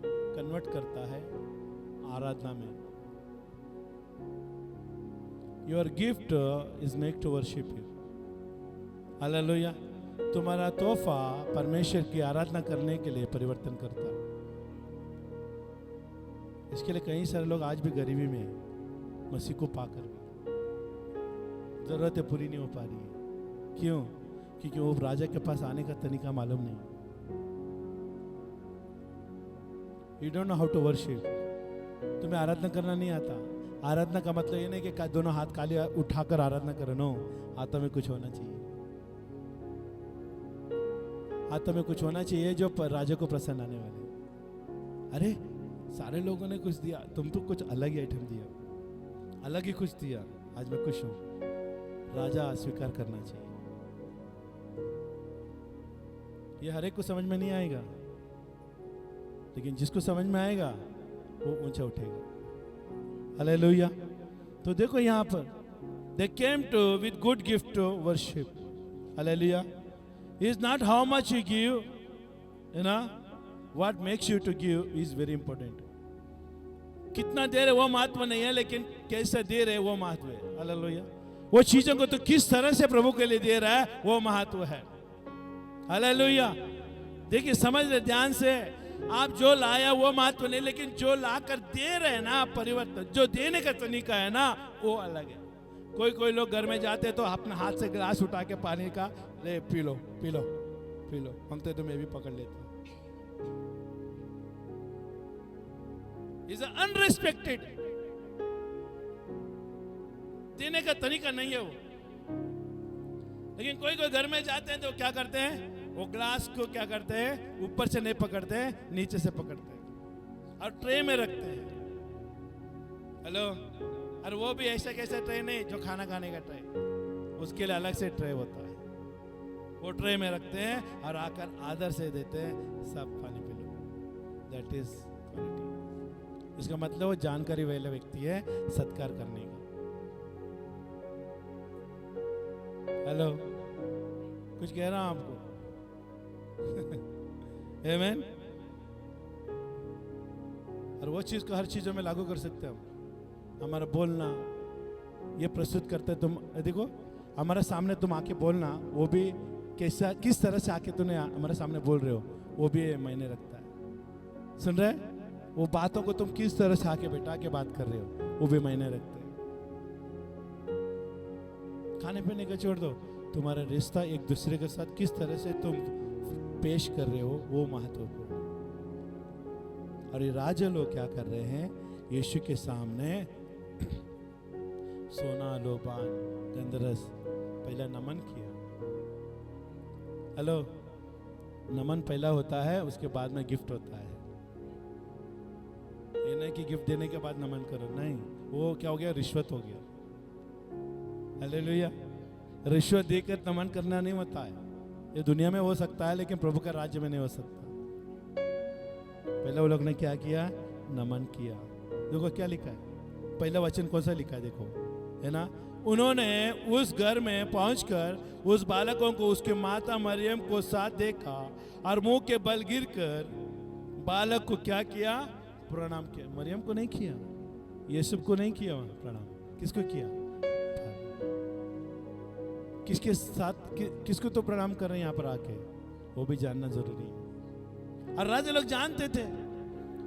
कन्वर्ट करता है आराधना में। Your gift is make to worship you. Hallelujah. तुम्हारा तोहफा परमेश्वर की आराधना करने के लिए परिवर्तन करता है। इसके लिए कई सारे लोग आज भी गरीबी में हैं, मसीह को पाकर जरूरतें पूरी नहीं हो पा रही है। क्यों? क्योंकि वो राजा के पास आने का तरीका मालूम नहीं। You don't know how to worship. तुम्हें आराधना करना नहीं आता। आराधना का मतलब ये नहीं कि दोनों हाथ खाली उठाकर आराधना करो। नो, हाथों में कुछ होना चाहिए। हाथों में कुछ होना चाहिए जो राजा को प्रसन्न आने वाले। अरे सारे लोगों ने कुछ दिया, तुम तो कुछ अलग ही आइटम दिया, अलग ही कुछ दिया, आज मैं खुश हूं। राजा स्वीकार करना चाहिए। ये हर एक को समझ में नहीं आएगा। लेकिन जिसको समझ में आएगा वो ऊंचा उठेगा। हालेलुया। तो देखो यहाँ पर they came to with good gift to worship. Hallelujah. It's not how much you give, you know, what makes you to give is very important. कितना दे रहे वो महत्व नहीं है, लेकिन कैसे दे रहे वो महत्व है। हालेलुया। वो चीजों को तो किस तरह से प्रभु के लिए दे रहा है वो महत्व है। हालेलुया। देखिए समझ रहे ध्यान से, आप जो लाया वो महत्व नहीं, लेकिन जो लाकर दे रहे हैं ना, परिवर्तन जो देने का तरीका है ना वो अलग है। कोई लोग घर में जाते तो अपने हाथ से गिलास उठा के पानी का ले P low P low P low, मांगते तो मैं भी पकड़ लेता। इज अनरिस्पेक्टेड, देने का तरीका नहीं है वो। लेकिन कोई घर में जाते हैं तो क्या करते हैं, वो ग्लास को क्या करते हैं, ऊपर से नहीं पकड़ते हैं, नीचे से पकड़ते हैं और ट्रे में रखते हैं। हेलो। और वो भी ऐसा कैसा ट्रे नहीं जो खाना खाने का ट्रे, उसके लिए अलग से ट्रे होता है। वो ट्रे में रखते हैं और आकर आदर से देते हैं, सब पानी P low. That is quality. इसका मतलब वो जानकारी वाला व्यक्ति है सत्कार करने का। हेलो, कुछ कह रहा हूं आपको। आमेन। और वो चीज को हर चीजों में लागू कर सकते हैं हम। हमारा बोलना ये प्रस्तुत करते हैं। तुम देखो हमारे सामने तुम आके बोलना, वो भी कैसा किस तरह से आके तुमने हमारे सामने बोल रहे हो वो भी मायने रखता है। सुन रहे? वो बातों को तुम किस तरह से आके बैठा के बात कर रहे हो वो भी मायने रखते हैं। खाने पीने का छोड़ दो, तुम्हारा रिश्ता एक दूसरे के साथ किस तरह से तुम पेश कर रहे हो वो महत्वपूर्ण। और ये राजा लोग क्या कर रहे हैं, यीशु के सामने सोना लोबान गंधरस पहला नमन किया। हेलो, नमन पहला होता है, उसके बाद में गिफ्ट होता है। ये नहीं कि गिफ्ट देने के बाद नमन करो, नहीं, वो क्या हो गया, रिश्वत हो गया। हालेलुया। रिश्वत देकर नमन करना नहीं होता है। ये दुनिया में हो सकता है लेकिन प्रभु का राज्य में नहीं हो सकता। पहले वो लोग ने क्या किया, नमन किया। देखो क्या लिखा है, पहला वचन कौन सा लिखा है, देखो है ना। उन्होंने उस घर में पहुंचकर उस बालकों को उसके माता मरियम को साथ देखा और मुंह के बल गिरकर बालक को क्या किया, प्रणाम किया। मरियम को नहीं किया, यीशु को नहीं किया प्रणाम। किसको किया, किसके साथ किसको तो प्रणाम कर रहे हैं यहाँ पर आके, वो भी जानना जरूरी है। और राजा लोग जानते थे,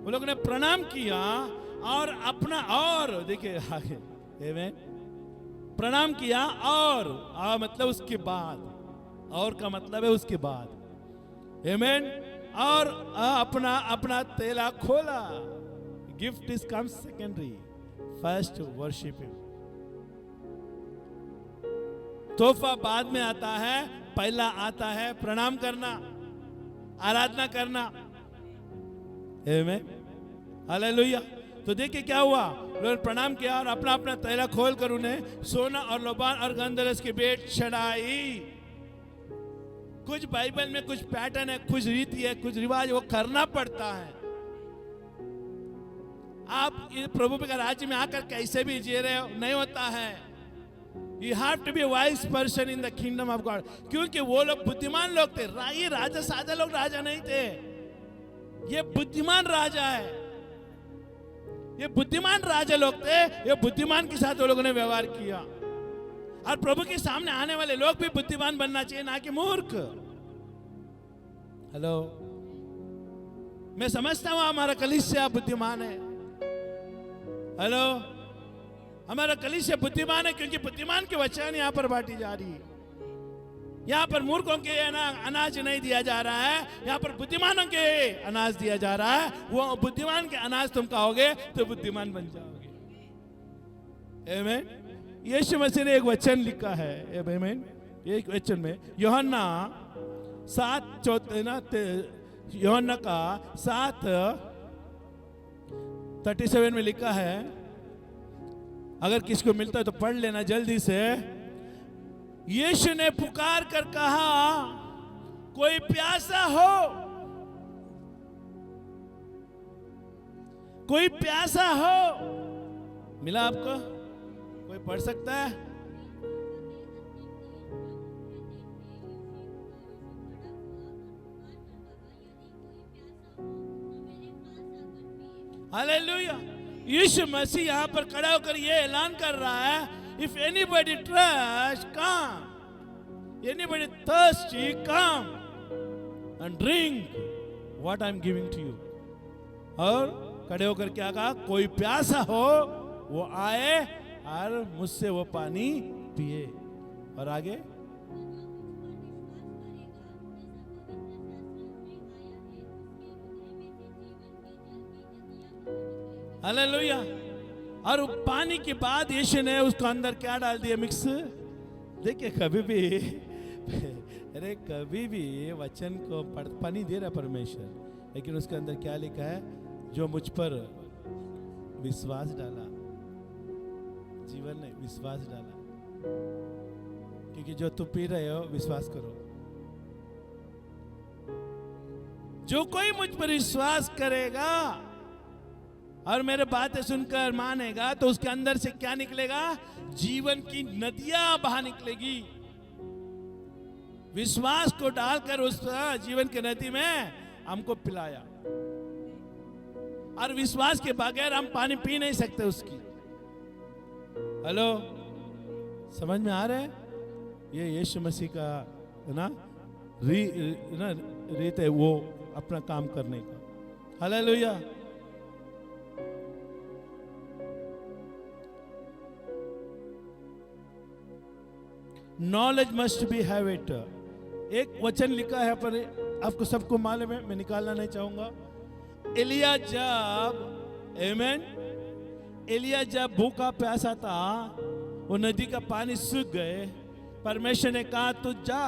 वो लोग ने प्रणाम किया और अपना, और देखिए आगे प्रणाम किया और मतलब उसके बाद, और का मतलब है उसके बाद, आमेन। और अपना तेला खोला। Gift is come secondary, first worship him. तोहफा बाद में आता है, पहला आता है प्रणाम करना, आराधना करना। आमेन, हालेलुया। तो देखिए क्या हुआ, उन्होंने प्रणाम किया और अपना अपना तैला खोल कर उन्हें सोना और लोबान और गंधरस की भेंट चढ़ाई। कुछ बाइबल में कुछ पैटर्न है, कुछ रीति है, कुछ रिवाज, वो करना पड़ता है। आप प्रभु के राज्य में आकर कैसे भी जी रहे हो नहीं होता है। You have to be a wise person in the kingdom of God. क्योंकि वो लोग बुद्धिमान लोग थे। ये राजा सादा लोग राजा नहीं थे, ये बुद्धिमान राजा है। ये बुद्धिमान राजा लोग थे, ये बुद्धिमान के साथ वो लोगों ने व्यवहार किया। और प्रभु के सामने आने वाले लोग भी बुद्धिमान बनना चाहिए, ना कि मूर्ख। हेलो, मैं समझता हूं हमारा कलीसिया बुद्धिमान है। हेलो, हमारा कलीसिया बुद्धिमान है क्योंकि बुद्धिमान के वचन यहाँ पर बांटी जा रही है। यहाँ पर मूर्खों के अनाज नहीं दिया जा रहा है, यहाँ पर बुद्धिमानों के अनाज दिया जा रहा है। वो बुद्धिमान के अनाज तुम खाओगे तो बुद्धिमान बन जाओगे। आमेन। यीशु मसीह ने एक वचन लिखा है, आमेन, एक वचन में यूहन्ना 7:37 में लिखा है, अगर किसको मिलता है तो पढ़ लेना जल्दी से। यीशु ने पुकार कर कहा, कोई प्यासा हो कोई प्यासा हो, मिला आपको? कोई पढ़ सकता है? हालेलुया। यीशु मसीह यहां पर खड़ा होकर यह ऐलान कर रहा है, if anybody thirst come, anybody thirsty come and drink what I am giving to you। और खड़े होकर क्या कहा? कोई प्यासा हो वो आए और मुझसे वो पानी पिए। और आगे, हालेलुया। और पानी के बाद यीशु ने उसको अंदर क्या डाल दिया? मिक्स। देखिए कभी भी अरे कभी भी वचन को पानी दे रहा परमेश्वर, लेकिन उसके अंदर क्या लिखा है? जो मुझ पर विश्वास डाला, जीवन ने विश्वास डाला। क्योंकि जो तू पी रहे हो विश्वास करो, जो कोई मुझ पर विश्वास करेगा और मेरे बातें सुनकर मानेगा तो उसके अंदर से क्या निकलेगा? जीवन की नदियां बाहर निकलेगी। विश्वास को डालकर उस जीवन की नदी में हमको पिलाया, और विश्वास के बगैर हम पानी पी नहीं सकते उसकी। हेलो, समझ में आ रहा है? ये यीशु मसीह का ना रीत है वो अपना काम करने का। Hallelujah. Knowledge must be have it. एक वचन लिखा है पर आपको सबको मालूम है, मैं निकालना नहीं चाहूंगा। एलिया जब आमेन, एलिया जब भूखा प्यासा था, वो नदी का पानी सूख गए। परमेश्वर ने कहा तू जा,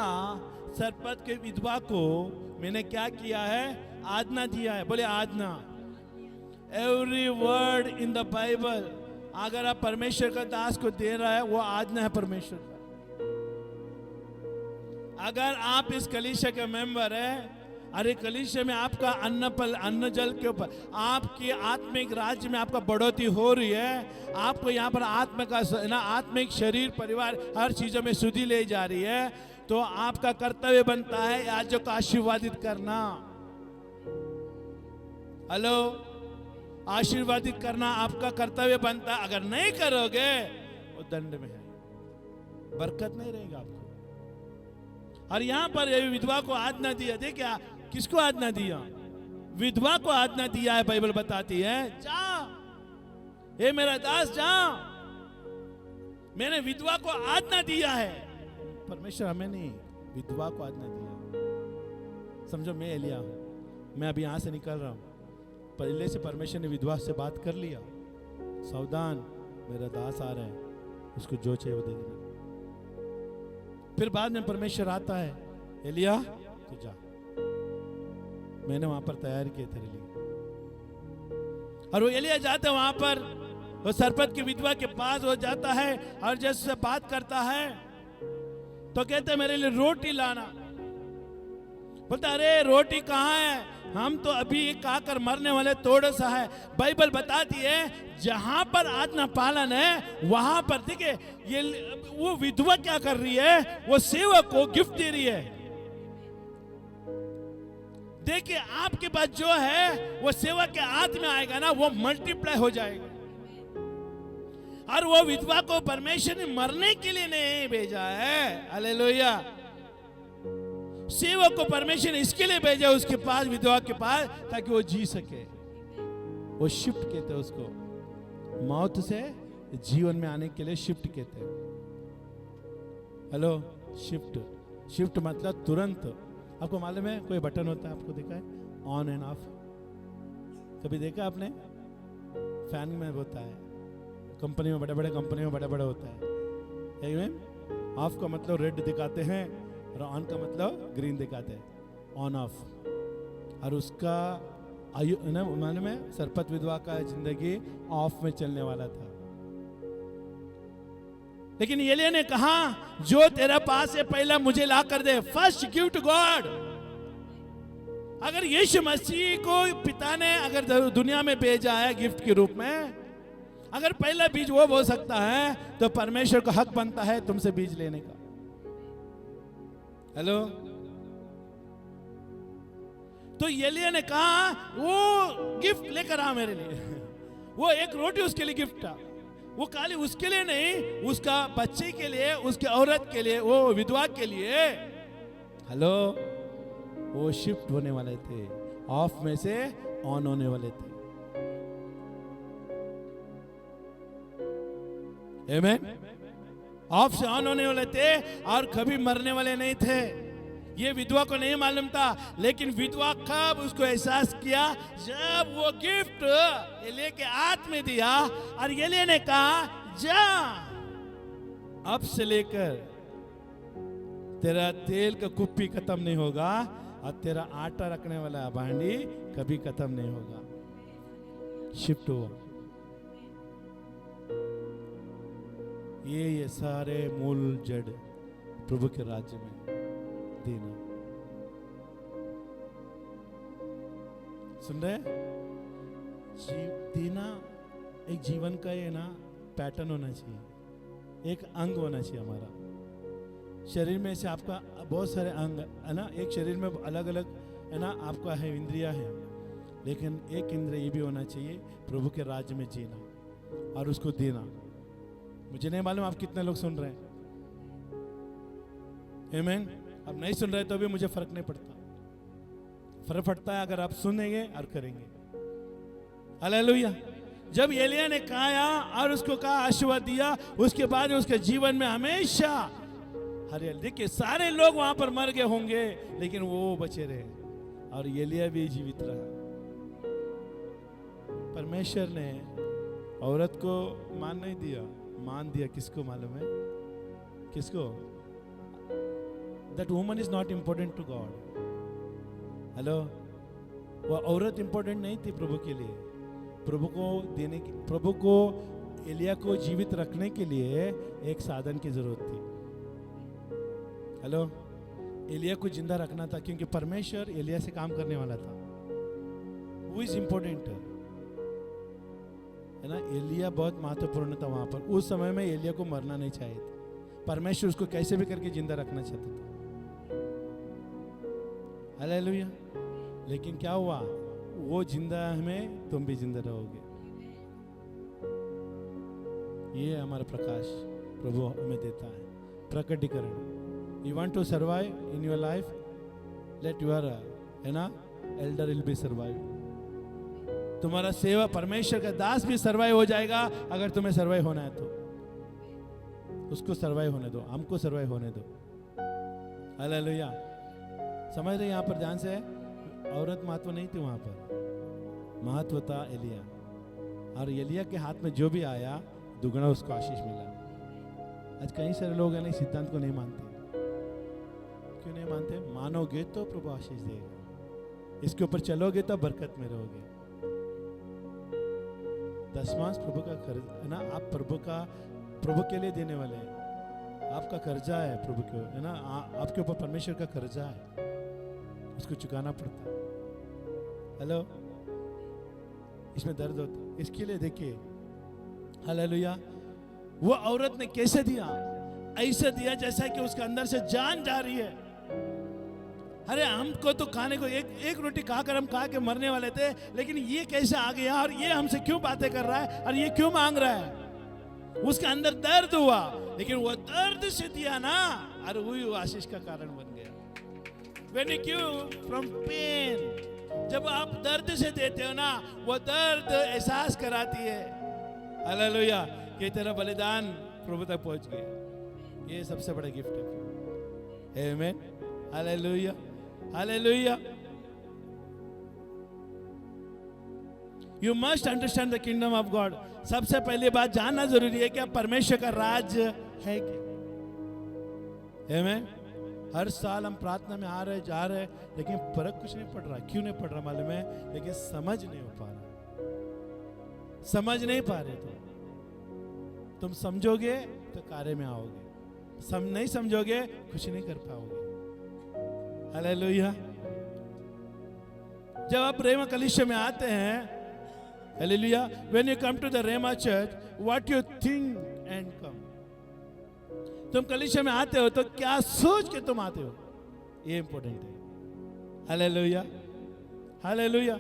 सरपत के विधवा को मैंने क्या किया है? आज्ञा दिया है। बोले आज्ञा। Every word in the Bible अगर आप परमेश्वर का दास को दे रहा है, वो आज्ञा है परमेश्वर का। अगर आप इस कलीसिया के मेंबर है, अरे कलीसिया में आपका अन्न जल के ऊपर आपकी आत्मिक राज्य में आपका बढ़ोतरी हो रही है, आपको यहाँ पर आत्मिक शरीर परिवार हर चीजों में शुद्धि ले जा रही है, तो आपका कर्तव्य बनता है याजक को आशीर्वादित करना। हेलो, आशीर्वादित करना आपका कर्तव्य बनता है। अगर नहीं करोगे वो दंड में है, बरकत नहीं रहेगा आपको। और यहां पर विधवा को आज्ञा दिया। देखिए किसको आज्ञा दिया? विधवा को आज्ञा दिया है। बाइबल बताती है जा, हे मेरा दास जा, मैंने विधवा को आज्ञा दिया है। परमेश्वर हमें नहीं, विधवा को आज्ञा दिया। समझो मैं एलिया हूं, मैं अभी यहां से निकल रहा हूं, पहले से परमेश्वर ने विधवा से बात कर लिया, सावधान मेरा दास आ रहा है, उसको जो चाहिए वो दे देना। फिर बाद में परमेश्वर आता है, एलिया तू जा, मैंने वहां पर तैयार किए तेरे लिए। और वो एलिया जाता है वहां पर, वो सरपत की विधवा के पास वो जाता है और जैसे बात करता है तो कहते हैं मेरे लिए रोटी लाना। बोलता अरे रोटी कहाँ है, हम तो अभी खाकर मरने वाले, थोड़ा सा है। बाइबल बताती है जहां पर आज्ञा पालन है वहां पर, देखिए ये वो विधवा क्या कर रही है, वो सेवक को गिफ्ट दे रही है। देखिए आपके पास जो है वो सेवक के हाथ में आएगा ना, वो मल्टीप्लाई हो जाएगा। और वो विधवा को परमेश्वर ने मरने के लिए नहीं भेजा है, हालेलुया। सेवक को परमेश्वर ने इसके लिए भेजा उसके पास, विधवा के पास, ताकि वो जी सके। वो शिफ्ट कहते हैं उसको, मौत से जीवन में आने के लिए शिफ्ट कहते हैं। हेलो, शिफ्ट, शिफ्ट मतलब तुरंत। आपको मालूम है कोई बटन होता है, आपको देखा है, ऑन एंड ऑफ, कभी देखा आपने? फैन में होता है, कंपनी में, बड़े बड़े कंपनी में बड़े बड़े होता है। ऑफ का मतलब रेड दिखाते हैं और ऑन का मतलब ग्रीन दिखाते हैं, ऑन ऑफ। और उसका मालूम है सरपत विधवा का जिंदगी ऑफ में चलने वाला था। लेकिन एलिया ने कहा जो तेरा पास है पहला मुझे ला कर दे, फर्स्ट गिव टू गॉड। अगर यीशु मसीह को पिता ने अगर दुनिया में भेजा है गिफ्ट के रूप में, अगर पहला बीज वो बो सकता है, तो परमेश्वर को हक बनता है तुमसे बीज लेने का। हेलो। तो एलिया ने कहा वो गिफ्ट लेकर आ मेरे लिए। वो एक रोटी उसके लिए गिफ्ट था। वो खाली उसके लिए नहीं, उसका बच्चे के लिए, उसके औरत के लिए, वो विधवा के लिए। हेलो। वो शिफ्ट होने वाले थे, ऑफ में से ऑन होने वाले थे। आमीन। ऑफ से ऑन होने वाले थे और कभी मरने वाले नहीं थे। ये विधवा को नहीं मालूम था, लेकिन विधवा कब उसको एहसास किया, जब वो गिफ्ट एलिया के हाथ में दिया और एलिया ने कहा जा, अब से लेकर तेरा तेल का कुप्पी खत्म नहीं होगा और तेरा आटा रखने वाला भांडी कभी खत्म नहीं होगा। शिफ्ट हुआ। ये सारे मूल जड़ प्रभु के राज्य में देना। सुन रहे? देना एक जीवन का ये ना पैटर्न होना चाहिए, एक अंग होना चाहिए हमारा। शरीर में से आपका बहुत सारे अंग है ना, एक शरीर में अलग अलग है ना आपका है, इंद्रिया है, लेकिन एक इंद्रिय ये भी होना चाहिए प्रभु के राज्य में जीना और उसको देना। मुझे नहीं मालूम आप कितने लोग सुन रहे हैं। आमीन। अब नहीं सुन रहे तो भी मुझे फर्क नहीं पड़ता। फर्क पड़ता है अगर आप सुनेंगे और करेंगे। हालेलुया। जब एलिया ने कहा और उसको कहा, आशीर्वाद दिया, उसके बाद उसके जीवन में हमेशा हरियाली। देखिए सारे लोग वहां पर मर गए होंगे, लेकिन वो बचे रहे और एलिया भी जीवित रहा। परमेश्वर ने औरत को मान नहीं दिया, मान दिया किसको मालूम है? किसको? That woman is not important to God. Hello. वो औरत इंपॉर्टेंट नहीं थी प्रभु के लिए। प्रभु को देने की, प्रभु को एलिया को जीवित रखने के लिए एक साधन की जरूरत थी। हेलो। एलिया को जिंदा रखना था, क्योंकि परमेश्वर एलिया से काम करने वाला था। वो इज इंपॉर्टेंट है ना। एलिया बहुत महत्वपूर्ण था वहां पर। उस समय में एलिया को मरना नहीं चाहिए था। परमेश्वर उसको कैसे भी करके जिंदा रखना चाहता था। हालेलुया। लेकिन क्या हुआ? वो जिंदा हमें, तुम भी जिंदा रहोगे। ये हमारा प्रकाश प्रभु हमें देता है, प्रकटीकरण। You want to survive in your life, let your है ना एल्डर विल बी सर्वाइव। तुम्हारा सेवा, परमेश्वर का दास भी सर्वाइव हो जाएगा अगर तुम्हें सर्वाइव होना है तो। उसको सर्वाइव होने दो, हमको सर्वाइव होने दो। हालेलुया। समझ रहे? यहाँ पर ध्यान से, औरत महत्व नहीं थी वहां पर, महत्व था एलिया। और एलिया के हाथ में जो भी आया दुगना उसको आशीष मिला। आज कई सारे लोग है ना सिद्धांत को नहीं मानते। क्यों नहीं मानते? मानोगे तो प्रभु आशीष देगा, इसके ऊपर चलोगे तो बरकत में रहोगे। दशमांश प्रभु का कर्ज है ना, आप प्रभु के लिए देने वाले हैं। आपका कर्जा है प्रभु को, है ना, आपके ऊपर परमेश्वर का कर्जा है, उसको चुकाना पड़ता है। हेलो। इसमें दर्द होता है। इसके लिए देखिए, हालेलुया, वो औरत ने कैसे दिया? ऐसे दिया जैसा कि उसके अंदर से जान जा रही है। अरे हमको तो खाने को एक रोटी खाकर हम खा के मरने वाले थे, लेकिन ये कैसे आ गया और ये हमसे क्यों बातें कर रहा है और ये क्यों मांग रहा है? उसके अंदर दर्द हुआ, लेकिन वो दर्द से दिया ना, और वही आशीष का कारण बन गया। When you give from pain, जब आप दर्द से देते हो ना, वो दर्द एहसास कराती है, हालेलुया, कि तेरा बलिदान प्रभु तक पहुंच गया। ये सबसे बड़ा गिफ्ट है। आमीन। Hallelujah, hallelujah. You must understand the kingdom of God. सबसे पहली बात जानना जरूरी है कि परमेश्वर का राज है क्या। आमीन। हर साल हम प्रार्थना में आ रहे जा रहे, लेकिन फर्क कुछ नहीं पड़ रहा। क्यों नहीं पड़ रहा मालूम है? लेकिन समझ नहीं हो पा रहा। समझ नहीं पा रहे तुम समझोगे तो कार्य में आओगे, नहीं समझोगे कुछ नहीं कर पाओगे। हालेलुया। जब आप रेमा कलीसिया में आते हैं, hallelujah, when you come to the Rhema church, what you think and come. तुम कलीसिया में आते हो तो क्या सोच के तुम आते हो, ये इंपॉर्टेंट है। Hallelujah, hallelujah.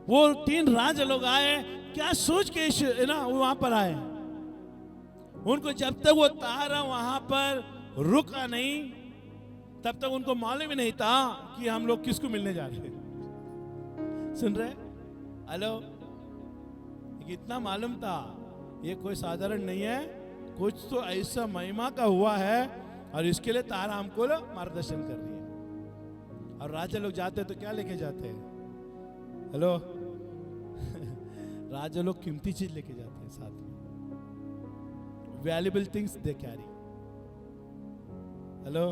वो 3 राजा लोग आए, क्या सोच के ना वहां पर आए। उनको जब तक वो तारा वहां पर रुका नहीं, तब तक उनको मालूम ही नहीं था कि हम लोग किसको मिलने जा रहे हैं। सुन रहे? हेलो, इतना मालूम था ये कोई साधारण नहीं है, कुछ तो ऐसा महिमा का हुआ है और इसके लिए तारा हमको मार्गदर्शन कर रही है। और राजा लोग जाते हैं तो क्या लेके जाते हैं? हेलो राजा लोग कीमती चीज लेके जाते हैं साथ में, valuable things they carry. Hello,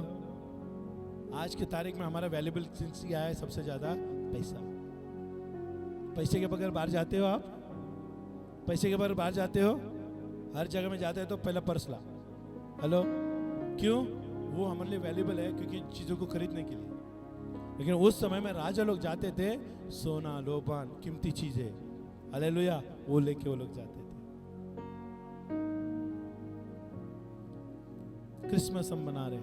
आज की तारीख में हमारा वैल्यूएबल थिंग्स क्या है? सबसे ज्यादा पैसा। पैसे के बगैर बाहर जाते हो आप? पैसे के बगैर बाहर जाते हो? हर जगह में जाते हो तो पहला पर्स ला। हेलो, क्यों? वो हमारे लिए वैल्यूएबल है, क्योंकि चीजों को खरीदने के लिए। लेकिन उस समय में राजा लोग जाते थे सोना, लोबान, कीमती चीजें, हालेलुया, वो लेके वो लोग जाते थे। क्रिसमस हम मना रहे,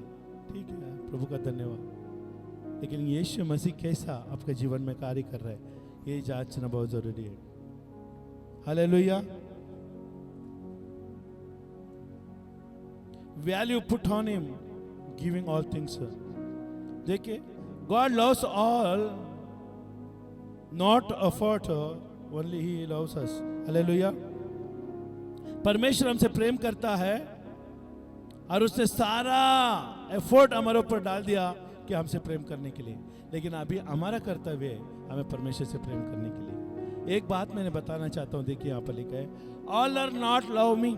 ठीक है, प्रभु का धन्यवाद, लेकिन यीशु मसीह कैसा आपके जीवन में कार्य कर रहा है, ये जांचना बहुत जरूरी है। Hallelujah. Value put on him, giving all things. देखिए, God loves all, not effort, only he loves us. Hallelujah. परमेश्वर हमसे प्रेम करता है और उसने सारा एफर्ट हमारे ऊपर डाल दिया कि हमसे प्रेम करने के लिए, लेकिन अभी हमारा कर्तव्य है हमें परमेश्वर से प्रेम करने के लिए। एक बात मैंने बताना चाहता हूं, देखिए यहाँ पर लिखा है, all are not love me.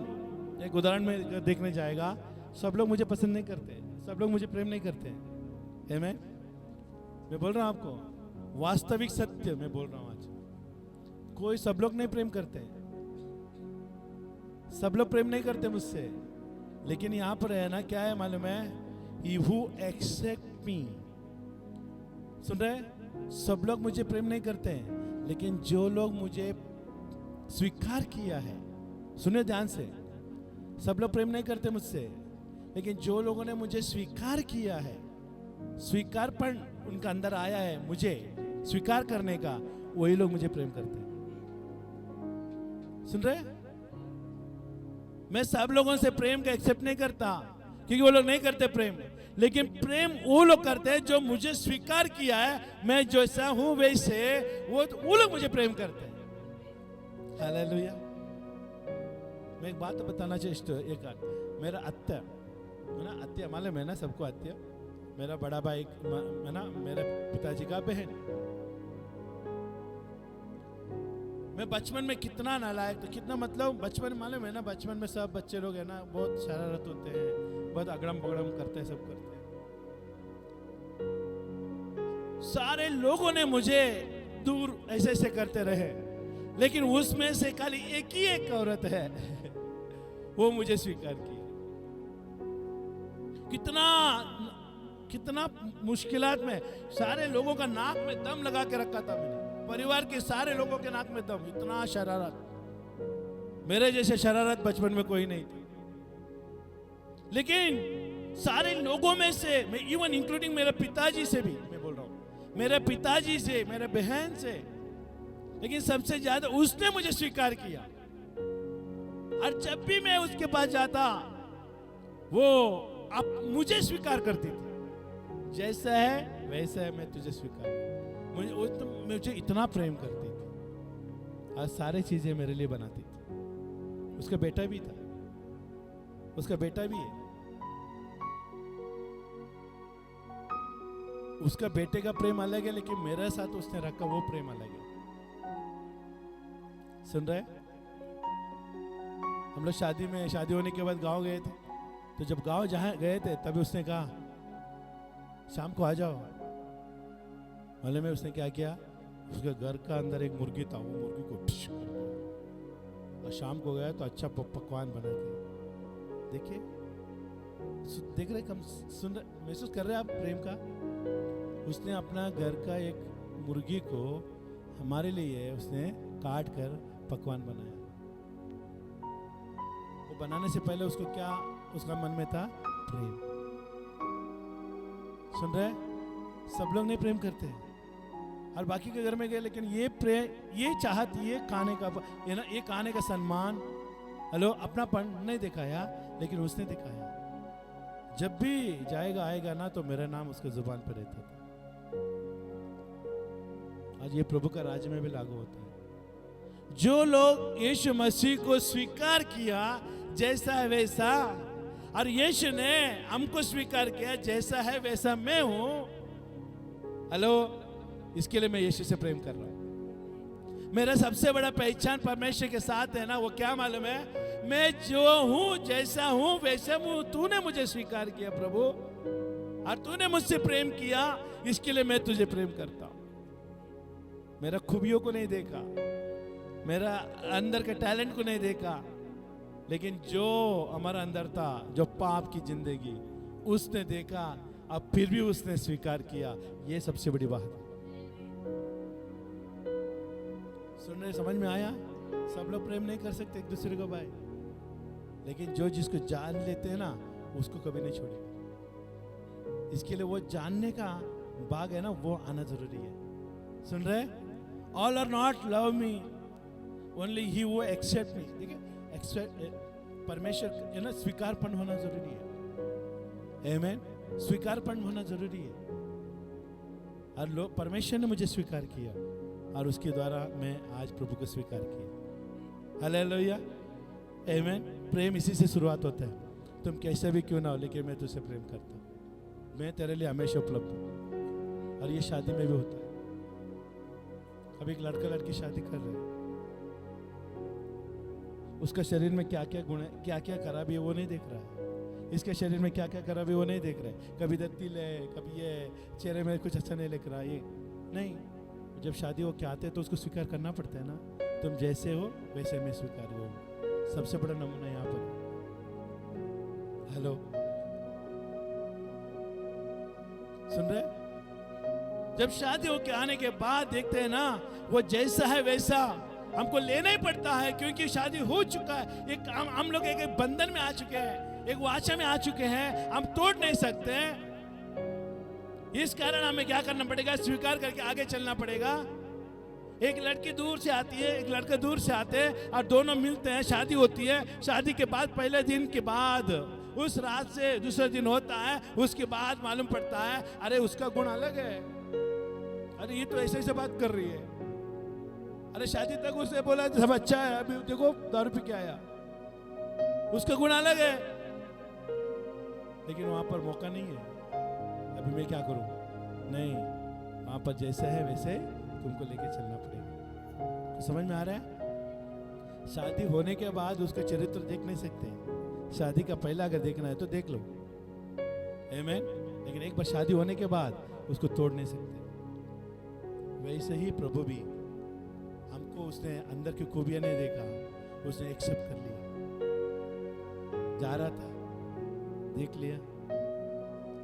एक उदाहरण में देखने जाएगा, सब लोग मुझे पसंद नहीं करते, सब लोग मुझे प्रेम नहीं करते हैं। मैं बोल रहा हूं आपको वास्तविक सत्य, मैं बोल रहा हूं आज, कोई सब लोग नहीं प्रेम करते, सब लोग प्रेम नहीं करते मुझसे। लेकिन यहां पर है ना, क्या है मालूम है? He who accept me। सुन रहे? सब लोग मुझे प्रेम नहीं करते हैं, लेकिन जो लोग मुझे स्वीकार किया है, सुने ध्यान से, सब लोग प्रेम नहीं करते मुझसे, लेकिन जो लोगों ने मुझे स्वीकार किया है, स्वीकारपन उनका अंदर आया है मुझे स्वीकार करने का, वही लोग मुझे प्रेम करते हैं। सुन रहे? मैं सब लोगों से प्रेम का एक्सेप्ट नहीं करता, क्योंकि वो लोग नहीं करते प्रेम, लेकिन प्रेम वो लोग करते हैं जो मुझे स्वीकार किया है, मैं जैसा हूं वैसे, वो लोग मुझे प्रेम करते हैं। हालेलुया। मैं एक बात बताना चाहता हूँ, एक मेरा अत्या है ना, अत्या मालूम है ना सबको, अत्या मेरा बड़ा भाई है ना, मेरे पिताजी का बहन। मैं बचपन में कितना नालायक, तो कितना मतलब बचपन मालूम है ना, बचपन में सब बच्चे लोग है ना बहुत शरारत होते हैं, बहुत अगड़म बगड़म करते हैं, सब करते हैं। सारे लोगों ने मुझे दूर ऐसे ऐसे करते रहे, लेकिन उसमें से खाली एक ही एक औरत है वो मुझे स्वीकार की। कितना मुश्किलात में सारे लोगों का नाक में दम लगा के रखा था मैंने, परिवार के सारे लोगों के नाक में दम, इतना शरारत, मेरे जैसे शरारत बचपन में कोई नहीं थी। लेकिन सारे लोगों में से, मैं इवन इंक्लूडिंग मेरे पिताजी से भी, मैं बोल रहा हूं मेरे पिताजी से, मेरे बहन से, लेकिन सबसे ज्यादा उसने मुझे स्वीकार किया। और जब भी मैं उसके पास जाता, वो अब मुझे स्वीकार करती थी, जैसा है वैसा है, मैं तुझे स्वीकार, मुझे इतना प्रेम करती थी और सारी चीजें मेरे लिए बनाती थी। उसका बेटा भी था, उसका बेटा भी है, उसका बेटे का प्रेम अलग है, लेकिन मेरे साथ उसने रखा वो प्रेम अलग है। सुन रहे? हम लोग शादी होने के बाद गांव गए थे, तो जब गांव जहां गए थे तभी उसने कहा शाम को आ जाओ। भले में उसने क्या किया, उसके घर का अंदर एक मुर्गी था, वो मुर्गी को टिश कर दिया और शाम को गया तो अच्छा पकवान बना के। देखिए, देख रहे, कम सुन रहे, महसूस कर रहे आप प्रेम का? उसने अपना घर का एक मुर्गी को हमारे लिए उसने काट कर पकवान बनाया। वो बनाने से पहले उसको क्या उसका मन में था? प्रेम। सुन रहे? सब लोग नहीं प्रेम करते, और बाकी के घर में गए, लेकिन ये प्रेम, ये चाहत, ये खाने का, ये ना, ये खाने का सम्मान, हेलो, अपनापन नहीं दिखाया, लेकिन उसने दिखाया। जब भी जाएगा आएगा ना तो मेरा नाम उसके जुबान पर रहता था। आज ये प्रभु का राज्य में भी लागू होता है। जो लोग यीशु मसीह को स्वीकार किया जैसा है वैसा, और यीशु ने हमको स्वीकार किया जैसा है वैसा मैं हूं, हेलो, इसके लिए मैं यीशु से प्रेम कर रहा हूं। मेरा सबसे बड़ा पहचान परमेश्वर के साथ है ना, वो क्या मालूम है? मैं जो हूं, जैसा हूं वैसा हूं। तूने मुझे स्वीकार किया प्रभु, और तूने मुझसे प्रेम किया, इसके लिए मैं तुझे प्रेम करता हूं। मेरा खूबियों को नहीं देखा, मेरा अंदर के टैलेंट को नहीं देखा, लेकिन जो हमारा अंदर था, जो पाप की जिंदगी, उसने देखा, अब फिर भी उसने स्वीकार किया। ये सबसे बड़ी बात है। सुनने समझ में आया? सब लोग प्रेम नहीं कर सकते एक दूसरे को भाई, लेकिन जो जिसको जान लेते हैं ना, उसको कभी नहीं छोड़ेगा। इसके लिए वो जानने का भाग है ना, वो आना जरूरी है। सुन रहे? All are not love me, only he वो एक्सेप्ट मी। देखिए, परमेश्वर है ना, स्वीकारपन होना जरूरी है। आमेन। स्वीकारपन होना जरूरी है। और लोग, परमेश्वर ने मुझे स्वीकार किया, और उसके द्वारा मैं आज प्रभु को स्वीकार किया। हालेलुया, आमेन। प्रेम इसी से शुरुआत होता है। तुम कैसे भी क्यों ना हो, लेकिन मैं तुझसे प्रेम करता हूँ, मैं तेरे लिए हमेशा उपलब्ध हूँ। और ये शादी में भी होता है। अब एक लड़का लड़की शादी कर रहे हैं, उसका शरीर में क्या क्या गुण है, क्या क्या खराबी है, वो नहीं देख रहा है। इसके शरीर में क्या क्या खराबी है, वो नहीं देख रहा है। कभी इधर तिल है, कभी ये चेहरे में कुछ अच्छा नहीं लग रहा, ये नहीं। जब शादी हो के आते हैं तो उसको स्वीकार करना पड़ता है ना। तुम जैसे हो वैसे मैं स्वीकार हूँ। सबसे बड़ा नमूना यहाँ पर। हेलो, सुन रहे? जब शादी हो के आने के बाद देखते हैं ना, वो जैसा है वैसा हमको लेना ही पड़ता है, क्योंकि शादी हो चुका है। एक हम लोग एक बंधन में आ चुके हैं, एक वाचा में आ चुके हैं, हम तोड़ नहीं सकते। इस कारण हमें क्या करना पड़ेगा? स्वीकार करके आगे चलना पड़ेगा। एक लड़की दूर से आती है, एक लड़का दूर से आते हैं, और दोनों मिलते हैं, शादी होती है। शादी के बाद पहले दिन के बाद उस रात से दूसरे दिन होता है, उसके बाद मालूम पड़ता है अरे उसका गुण अलग है, अरे ये तो ऐसे ऐसे बात कर रही है, अरे शादी तक उसने बोला सब अच्छा है, अभी देखो दारू पी के आया, उसका गुण अलग है। लेकिन वहां पर मौका नहीं है। अभी मैं क्या करूं? नहीं, वहां पर जैसा है वैसे तुमको लेके चलना पड़ेगा। तो समझ में आ रहा है? शादी होने के बाद उसका चरित्र देख नहीं सकते। शादी का पहला अगर देखना है तो देख लो, आमीन। लेकिन एक बार शादी होने के बाद उसको तोड़ नहीं सकते। वैसे ही प्रभु भी हमको उसने अंदर की खूबियां नहीं देखा, उसने एक्सेप्ट कर लिया। जा रहा था, देख लिया,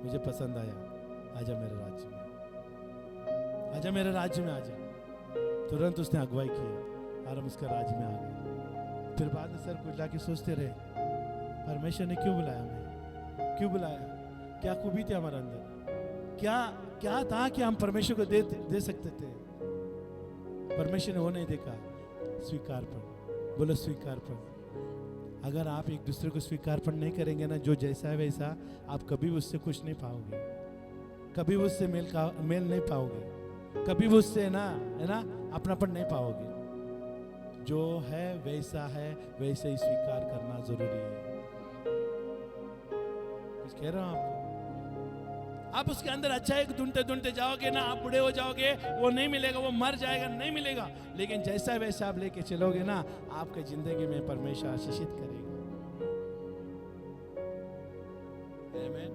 मुझे पसंद आया, आजा मेरे राज्य में, आजा मेरे राज्य में आजा। तुरंत उसने अगुवाई किया और हम उसका राज्य में आ गए। फिर बाद में सर कुछ लाके सोचते रहे, परमेश्वर ने क्यों बुलाया हमें, क्यों बुलाया, क्या खूबी थी हमारे अंदर, क्या था कि हम परमेश्वर को दे सकते थे। परमेश्वर ने वो नहीं देखा, स्वीकारपन। बोलो स्वीकारपन। अगर आप एक दूसरे को स्वीकारपन नहीं करेंगे ना, जो जैसा है वैसा, आप कभी उससे खुश नहीं पाओगे, कभी उससे मेल नहीं पाओगे, कभी उससे है ना अपनापन नहीं पाओगे। जो है वैसा है, वैसे ही स्वीकार करना जरूरी है। कुछ कह रहा हूं आपको? आप उसके अंदर अच्छा है ढूंढते ढूंढते जाओगे ना, आप बूढ़े हो जाओगे, वो नहीं मिलेगा, वो मर जाएगा, नहीं मिलेगा। लेकिन जैसा वैसा आप लेके चलोगे ना, आपके जिंदगी में परमेश्वर आशीषित करेगा। आमीन,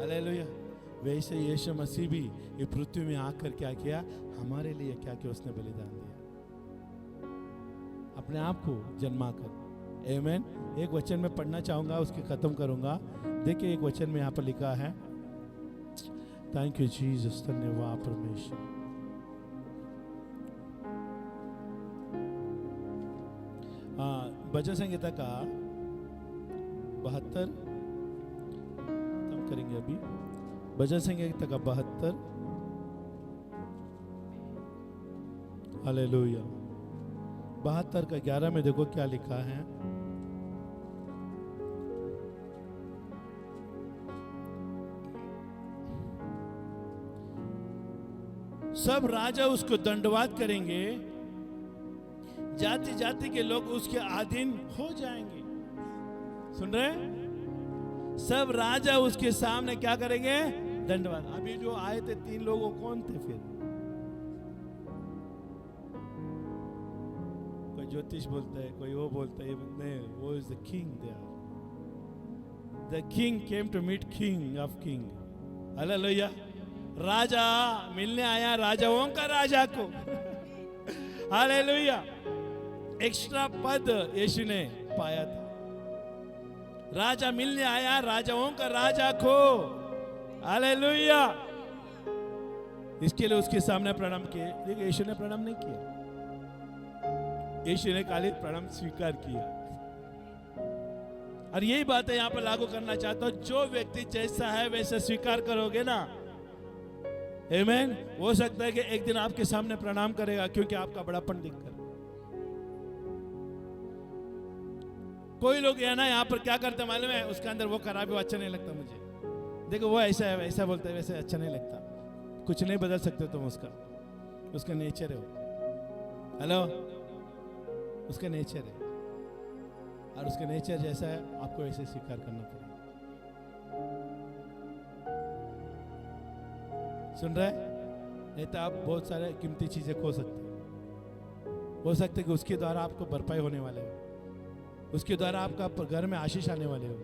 हालेलुया। वैसे यीशु मसीह भी ये पृथ्वी में आकर क्या किया, हमारे लिए क्या किया, उसने बलिदान दिया, अपने आप को जन्मा कर। आमीन। एक वचन में पढ़ना चाहूंगा, उसके खत्म करूंगा। देखिए एक वचन में यहाँ पर लिखा है, थैंक यू जीसस, धन्यवाद परमेश्वर। भजन संहिता का 72 हम करेंगे अभी। भजन संहिता का 72, हालेलुया। 72 का 11 में देखो क्या लिखा है। सब राजा उसको दंडवात करेंगे, जाति जाति के लोग उसके अधीन हो जाएंगे। सुन रहे? सब राजा उसके सामने क्या करेंगे? दंडवात। अभी जो आए थे 3 लोग वो कौन थे फिर? कोई ज्योतिष बोलता है, कोई वो बोलता है, नहीं, वो is the king there. The king came to meet king of king. Hallelujah. राजा मिलने आया राजाओं का राजा को। हालेलुया। एक्स्ट्रा पद यीशु ने पाया था। राजा मिलने आया राजाओं का राजा को। हालेलुया। इसके लिए उसके सामने प्रणाम किए। देखिए यीशु ने प्रणाम नहीं किया, यीशु ने खाली प्रणाम स्वीकार किया। और यही बात है यहां पर लागू करना चाहता हूं। जो व्यक्ति जैसा है वैसा स्वीकार करोगे ना, आमीन, हो सकता है कि एक दिन आपके सामने प्रणाम करेगा क्योंकि आपका बड़ापन दिखकर। कोई लोग है ना यहाँ पर क्या करते हैं मालूम है? उसके अंदर वो खराबी, वो अच्छा नहीं लगता मुझे। देखो वो ऐसा है, वैसा बोलता है, वैसे अच्छा नहीं लगता। कुछ नहीं बदल सकते तुम उसका नेचर है वो। हेलो, उसका नेचर है, और उसका नेचर जैसा है आपको वैसे स्वीकार करना पड़ेगा। सुन रहे? नहीं तो आप बहुत सारे कीमती चीजें खो सकते हैं। हो सकता है कि उसके द्वारा आपको भरपाई होने वाले हो, उसके द्वारा आपका घर में आशीष आने वाले हो,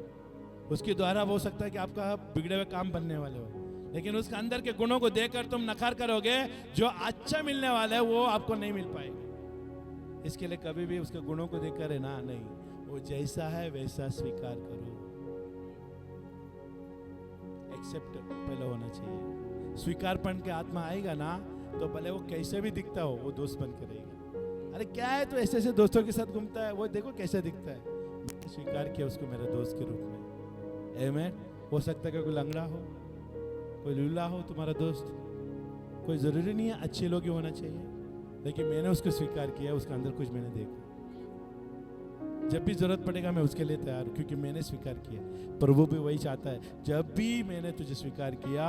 उसके द्वारा हो सकता है कि आपका बिगड़े हुए काम बनने वाले हो। लेकिन उसके अंदर के गुणों को देखकर तुम नकार करोगे, जो अच्छा मिलने वाला है वो आपको नहीं मिल पाएगा। इसके लिए कभी भी उसके गुणों को देखकर है ना, नहीं, वो जैसा है वैसा स्वीकार करो। एक्सेप्ट पहले होना चाहिए। स्वीकारपन के आत्मा आएगा ना, तो भले वो कैसे भी दिखता हो वो दोस्त बन के रहेगा। अरे क्या है, तो ऐसे ऐसे दोस्तों के साथ घूमता है, वो देखो कैसे दिखता है। मैंने स्वीकार किया उसको मेरे दोस्त के रूप में। आमीन। हो सकता है कि कोई लंगड़ा हो, कोई लूला हो तुम्हारा दोस्त, कोई जरूरी नहीं है अच्छे लोग ही होना चाहिए, लेकिन मैंने उसको स्वीकार किया, उसके अंदर कुछ मैंने देखा। जब भी जरूरत पड़ेगा मैं उसके लिए तैयार हूं, क्योंकि मैंने स्वीकार किया। प्रभु भी वही चाहता है, जब भी मैंने तुझे स्वीकार किया,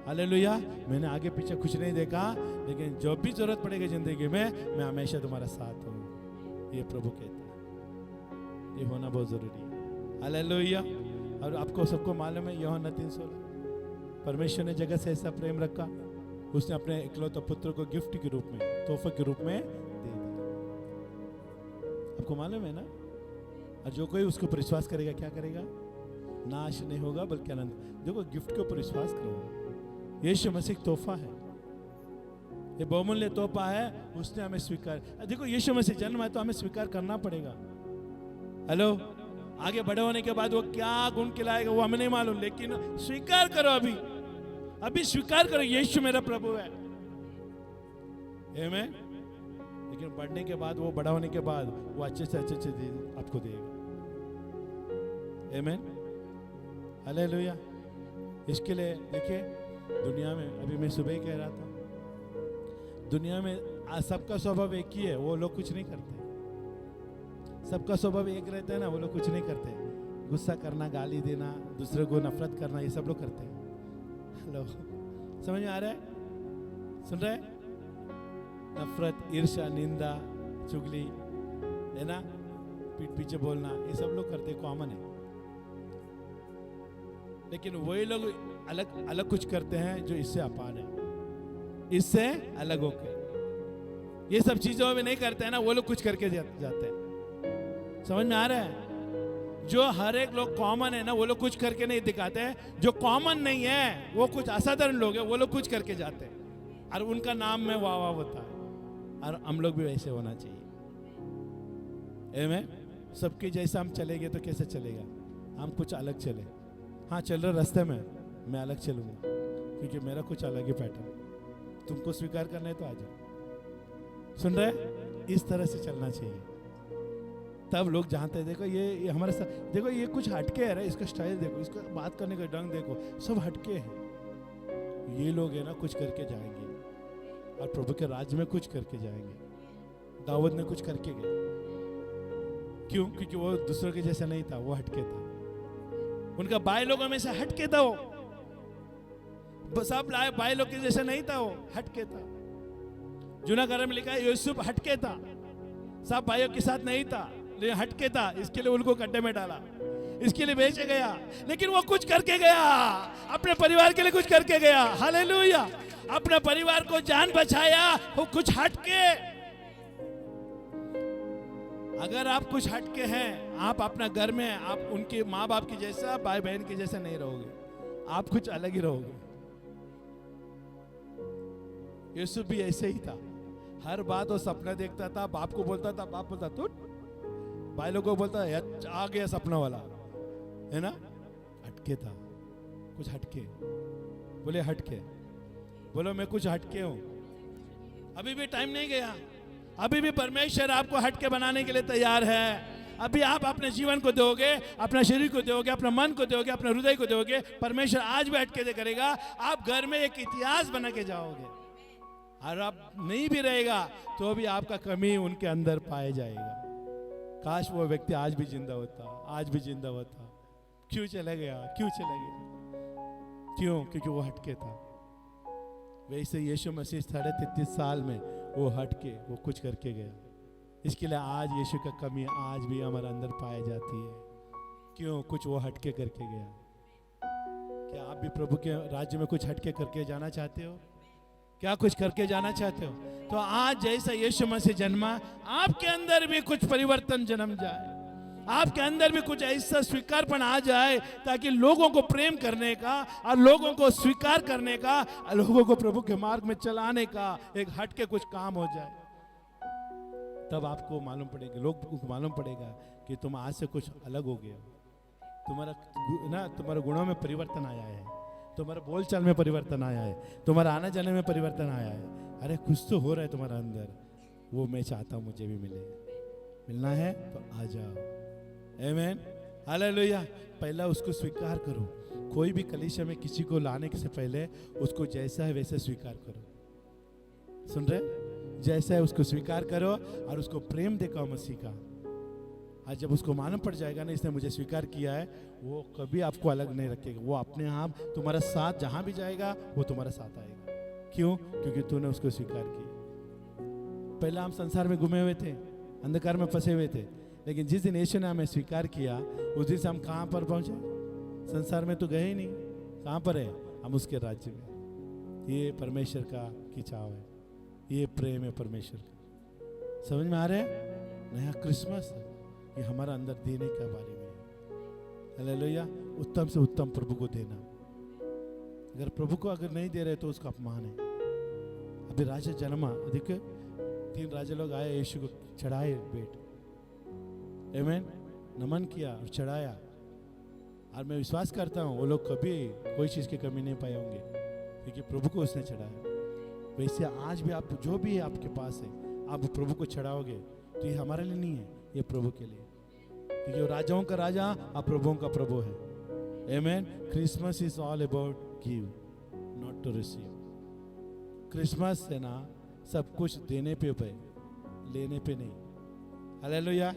हालेलुया, मैंने आगे पीछे कुछ नहीं देखा, लेकिन जब भी जरूरत पड़ेगी जिंदगी में मैं हमेशा तुम्हारा साथ हूँ। ये प्रभु कहता है, ये होना बहुत जरूरी है। हालेलुया। और आपको सबको मालूम है यूहन्ना 3:16, परमेश्वर ने जगत से ऐसा प्रेम रखा, उसने अपने इकलौते पुत्र को गिफ्ट के रूप में, तोहफे के रूप में दे दिया। आपको मालूम है ना? और जो कोई उसको पर विश्वास करेगा क्या करेगा? नाश नहीं होगा बल्कि आनंद। देखो गिफ्ट के ऊपर विश्वास करो। यीशु मसीह तोहफा है, ये बहुमूल्य तोहफा है, उसने हमें स्वीकार। देखो यीशु मसीह जन्म है तो हमें स्वीकार करना पड़ेगा। हेलो, आगे बड़े होने के बाद वो क्या गुण खिलाएगा वो हमें नहीं मालूम, लेकिन स्वीकार करो। अभी स्वीकार करो, यीशु मेरा प्रभु है। आमीन। लेकिन बढ़ने के बाद, वो बड़ा होने के बाद वो अच्छे से अच्छे चीज आपको देगा। आमीन। हालेलुया। इसके लिए देखिए, दुनिया में, अभी मैं सुबह ही कह रहा था, दुनिया में सबका स्वभाव एक ही है, वो लोग कुछ नहीं करते। सबका स्वभाव एक रहता है ना, वो लोग कुछ नहीं करते। गुस्सा करना, गाली देना, दूसरे को नफरत करना, ये सब लोग करते हैं। हेलो, समझ में आ रहा है? सुन रहे? नफरत, ईर्ष्या, निंदा, चुगली, है ना, पीठ पीछे बोलना, ये सब लोग करते, कॉमन है। लेकिन वही लोग अलग अलग कुछ करते हैं जो इससे अपार है, इससे अलग होकर। ये सब चीजों में नहीं करते हैं ना, वो लोग कुछ करके जाते हैं। समझ में आ रहा है? जो हर एक लोग कॉमन है ना, वो लोग कुछ करके नहीं दिखाते हैं। जो कॉमन नहीं है, वो कुछ असाधारण लोग हैं, वो लोग कुछ करके जाते हैं और उनका नाम में वाह वाह होता है। और हम लोग भी वैसे होना चाहिए। आमीन। सबके जैसा हम चलेंगे तो कैसे चलेगा? हम कुछ अलग चले। हाँ, चल रहे रास्ते में मैं अलग चलूंगा, क्योंकि मेरा कुछ अलग ही पैटर्न। तुमको स्वीकार करना है तो आ जाओ। सुन रहे? इस तरह से चलना चाहिए। तब लोग जानते हैं, देखो ये हमारे साथ, देखो ये कुछ हटके है, इसका स्टाइल देखो, इसका बात करने का ढंग देखो, सब हटके हैं। ये लोग है ना कुछ करके जाएंगे और प्रभु के राज्य में कुछ करके जाएंगे। दाऊद ने कुछ करके गया, क्यों? क्योंकि वो दूसरों के जैसा नहीं था, वो हटके था। उनका भाई लोगों में से हटके था वो, सब भाई लोग के जैसा नहीं था, वो हटके था। जूना करार में लिखा है यूसुफ हटके था, सब भाइयों के साथ नहीं था, लेकिन हटके था, इसके लिए उनको गड्ढे में डाला, इसके लिए बेचे गया, लेकिन वो कुछ करके गया, अपने परिवार के लिए कुछ करके गया। हालेलुया! अपने परिवार को जान बचाया, वो कुछ हटके। अगर आप कुछ हटके हैं, आप अपना घर में आप उनके माँ बाप की जैसा, भाई बहन के जैसा नहीं रहोगे, आप कुछ अलग ही रहोगे। यूसुफ भी ऐसे ही था, हर बात वो सपना देखता था, बाप को बोलता था, बाप बोलता तू, भाई लोगों को बोलता आ गया सपना वाला, है ना? हटके था, कुछ हटके। बोले हटके, बोलो मैं कुछ हटके हूं। अभी भी टाइम नहीं गया, अभी भी परमेश्वर आपको हटके बनाने के लिए तैयार है। अभी आप अपने जीवन को दोगे, अपना शरीर को दोगे, अपना मन को दोगे, अपना हृदय को दोगे, परमेश्वर आज भी हटके दे करेगा। आप घर में एक इतिहास बना के जाओगे, और आप नहीं भी रहेगा तो भी आपका कमी उनके अंदर पाया जाएगा। काश वो व्यक्ति आज भी जिंदा होता, आज भी जिंदा होता। क्यों चला गया? क्यों चला गया? क्यों? क्योंकि वो हटके था। वैसे यीशु मसीह 33.5 साल में वो हटके, वो कुछ करके गया। इसके लिए आज यीशु का कमी आज भी हमारे अंदर पाई जाती है। क्यों? कुछ वो हटके करके गया। क्या आप भी प्रभु के राज्य में कुछ हटके करके जाना चाहते हो? क्या कुछ करके जाना चाहते हो? तो आज जैसा यीशु मसीह जन्मा, आपके अंदर भी कुछ परिवर्तन जन्म जाए, आपके अंदर भी कुछ ऐसा स्वीकारपन आ जाए, ताकि लोगों को प्रेम करने का और लोगों को स्वीकार करने का, लोगों को प्रभु के मार्ग में चलाने का एक हटके कुछ काम हो जाए। तब आपको मालूम पड़ेगा, लोग को मालूम पड़ेगा कि तुम आज से कुछ अलग हो गए, तुम्हारे गुणों में परिवर्तन आया है, तुम्हारे बोलचाल में परिवर्तन आया है, तुम्हारा आने जाने में परिवर्तन आया है। अरे कुछ तो हो रहा है तुम्हारा अंदर, वो मैं चाहता हूँ मुझे भी मिले। मिलना है तो आ जाओ। आमीन, हालेलुया। पहला उसको स्वीकार करो। कोई भी कलीसिया में किसी को लाने से पहले उसको जैसा है वैसे स्वीकार करो। सुन रहे? जैसा है उसको स्वीकार करो और उसको प्रेम दिखाओ मसीह का। आज जब उसको मालूम पड़ जाएगा ना इसने मुझे स्वीकार किया है, वो कभी आपको अलग नहीं रखेगा। वो अपने आप तुम्हारा साथ जहां भी जाएगा वो तुम्हारा साथ आएगा। क्यों? क्योंकि तूने उसको स्वीकार किया। पहले हम संसार में घूमे हुए थे, अंधकार में फंसे हुए थे, लेकिन जिस दिन यीशु ने हमें स्वीकार किया उस दिन से हम कहाँ पर पहुंचे? संसार में तो गए ही नहीं। कहाँ पर है? हम उसके राज्य में। ये परमेश्वर का खिंचाव है, ये प्रेम है परमेश्वर का। समझ में आ रहा है? नया क्रिसमस ये हमारा अंदर देने के बारे में है। हालेलुया। उत्तम से उत्तम प्रभु को देना। अगर प्रभु को अगर नहीं दे रहे तो उसका अपमान है। अभी राजा जन्मा, देखिए 3 राजा लोग आए, यीशु को चढ़ाए भेंट, आमीन, नमन किया और चढ़ाया। और मैं विश्वास करता हूँ वो लोग कभी कोई चीज़ की कमी नहीं पाए होंगे, क्योंकि प्रभु को उसने चढ़ाया। वैसे आज भी आप जो भी है आपके पास है, आप प्रभु को चढ़ाओगे तो ये हमारे लिए नहीं है, ये प्रभु के लिए, क्योंकि वो राजाओं का राजा और प्रभुओं का प्रभु है। Amen. Christmas is all about give, not to receive. Christmas है ना सब कुछ देने पे है, लेने पे नहीं। हालेलुया।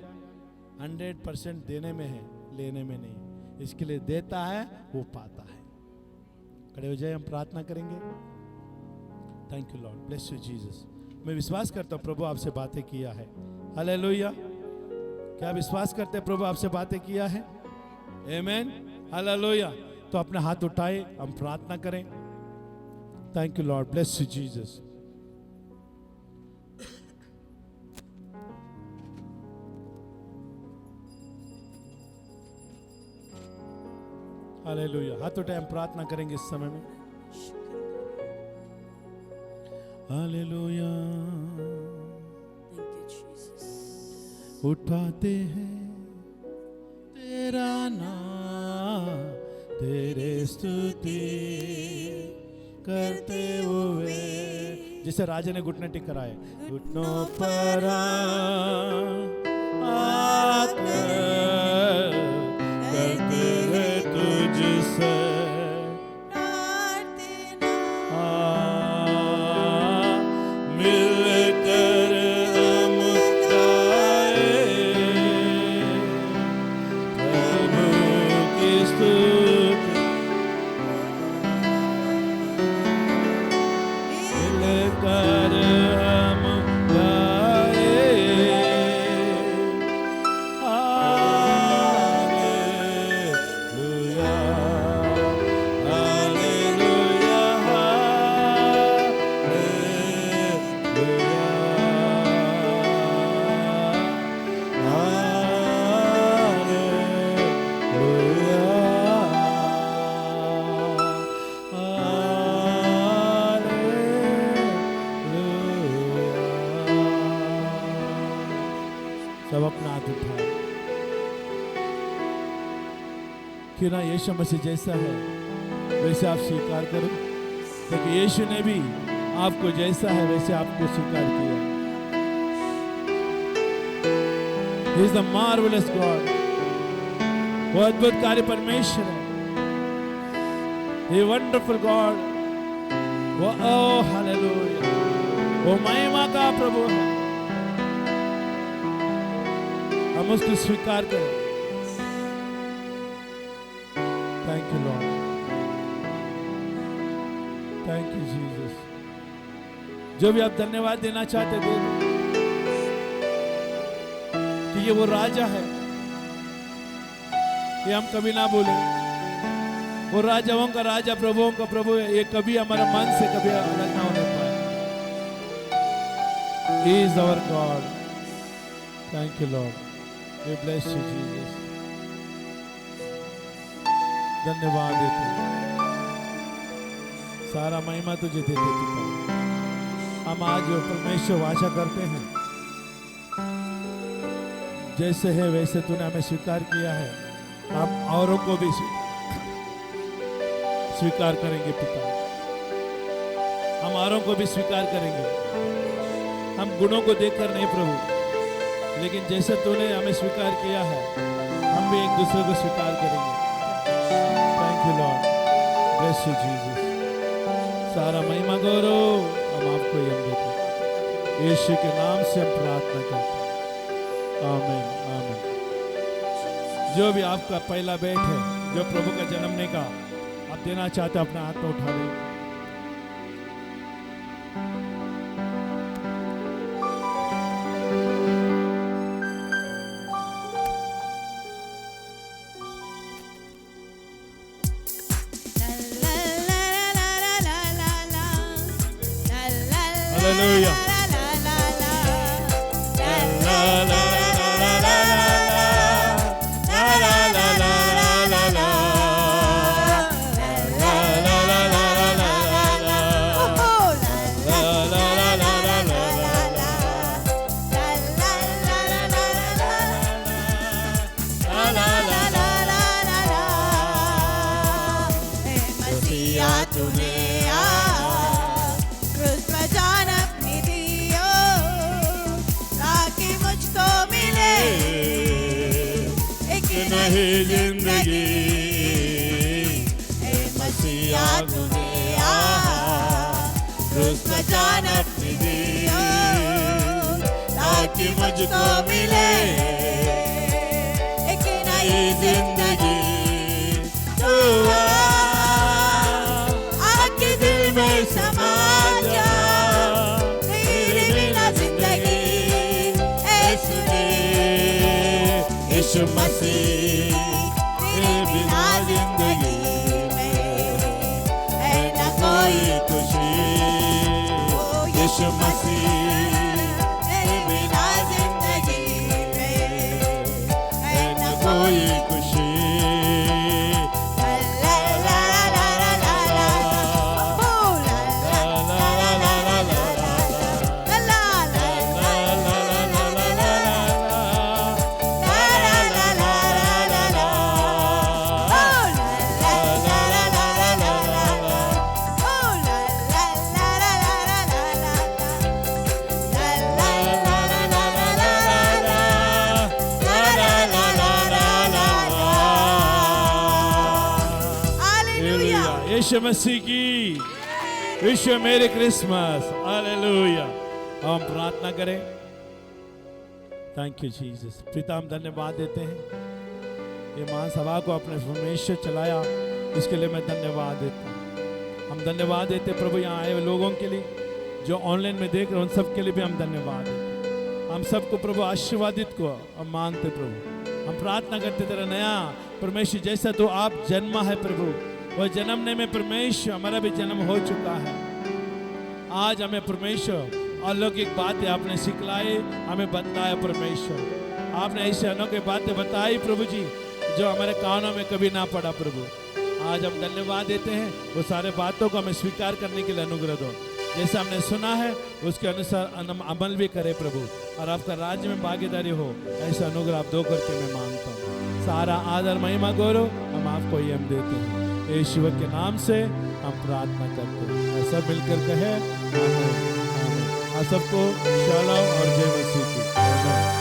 100% देने में है, लेने में नहीं। इसके लिए देता है वो पाता है। खड़े हो जाए, हम प्रार्थना करेंगे। Thank you Lord, bless you Jesus. मैं विश्वास करता हूँ प्रभु आपसे बातें किया है। हालेलुया। क्या विश्वास करते हैं प्रभु आपसे बातें किया है? आमीन, हालेलुया। तो अपने हाथ उठाए, हम प्रार्थना करें। Thank you Lord, bless you Jesus. Hallelujah. हाथ उठाए, हम प्रार्थना करेंगे इस समय में। हालेलुया। उठाते हैं तेरा नाम, तेरे स्तुति करते हुए। जैसे राजा ने घुटने टिक कराए, घुटनों पर आकर करते हैं तुझसे मिलकर हम गाए प्रभु की स्तुति मिलकर हम गाए हालेलुया हालेलुया सब अपना हाथ उठाओ। कि ना यीशु मसीह जैसा है वैसे आप स्वीकार करो, क्योंकि यीशु ने भी आपको जैसा है वैसे आपको स्वीकार किया। He is the marvelous God. वो अद्भुत कार्य परमेश्वर है। He wonderful God. वो ओह हालेलुया, वो महिमा का प्रभु है। हम उसको स्वीकार करें। Thank you Lord, thank you Jesus. जो भी आप धन्यवाद देना चाहते थे कि ये वो राजा है, ये हम कभी ना बोले। वो राजाओं का राजा, प्रभुओं का प्रभु है। ये कभी हमारे मन से कभी अलग ना होने पाए। He is our God. Thank you Lord. We bless you Jesus. धन्यवाद देते हैं, सारा महिमा तुझे देते पिता। हम आज परमेश्वर वाचा करते हैं, जैसे है वैसे तूने हमें स्वीकार किया है, हम औरों को भी स्वीकार करेंगे पिता। हम औरों को भी स्वीकार करेंगे। हम गुणों को देखकर नहीं प्रभु, लेकिन जैसे तूने हमें स्वीकार किया है हम भी एक दूसरे को स्वीकार करेंगे। Thank you Lord, bless you Jesus. सारा महिमा गौरव हम आपको ही हम देते हैं। यीशु के नाम से हम प्रार्थना करते हैं, आमीन आमीन। जो भी आपका पहला बैठ है, जो प्रभु का जन्मने का आप देना चाहते हैं, अपना हाथ में उठा लें। Hallelujah. जिंदगी मसीहा तूने क्रूस पर जान अपनी दी, ताकि मुझको मिले एक नई जिंदगी। तू आके दिल में समा जा, तेरे बिना जिंदगी ऐसी यीशु मसीह, तेरे बिना जिंदगी में है न कोई खुशी। यीशु मसीह, तेरे बिना जिंदगी में है न कोई खुशी। यीशु मसीह की विश्व मेरी क्रिसमस। हालेलुया। हम प्रार्थना करें। Thank you Jesus. पिता हम धन्यवाद देते हैं ये महासभा को अपने परमेश्वर चलाया, इसके लिए मैं धन्यवाद देता हूँ। हम धन्यवाद देते प्रभु यहाँ आए हुए लोगों के लिए, जो ऑनलाइन में देख रहे हैं उन सब के लिए भी हम धन्यवाद देते। हम सबको प्रभु आशीर्वादित को हम मानते प्रभु। हम प्रार्थना करते तेरा नया परमेश्वर जैसा तो आप जन्मा है प्रभु, वह जन्मने में परमेश्वर हमारा भी जन्म हो चुका है। आज हमें परमेश्वर अलौकिक बातें आपने सिखलाई, हमें बतलाया परमेश्वर। आपने ऐसे अनोखे बातें बताई प्रभु जी जो हमारे कानों में कभी ना पड़ा प्रभु। आज हम धन्यवाद देते हैं, वो सारे बातों को हमें स्वीकार करने के लिए अनुग्रह दो। जैसा हमने सुना है उसके अनुसार अमल भी करे प्रभु, और आपका राज्य में भागीदारी हो, ऐसा अनुग्रह आप दो करके मैं मांगता हूँ। सारा आदर महिमा गौरव हम आपको ही हम देते हैं। यीशु के नाम से हम प्रार्थना करते हैं। सब मिलकर कहे आमीन। आप सबको शालोम और जय मसीह की।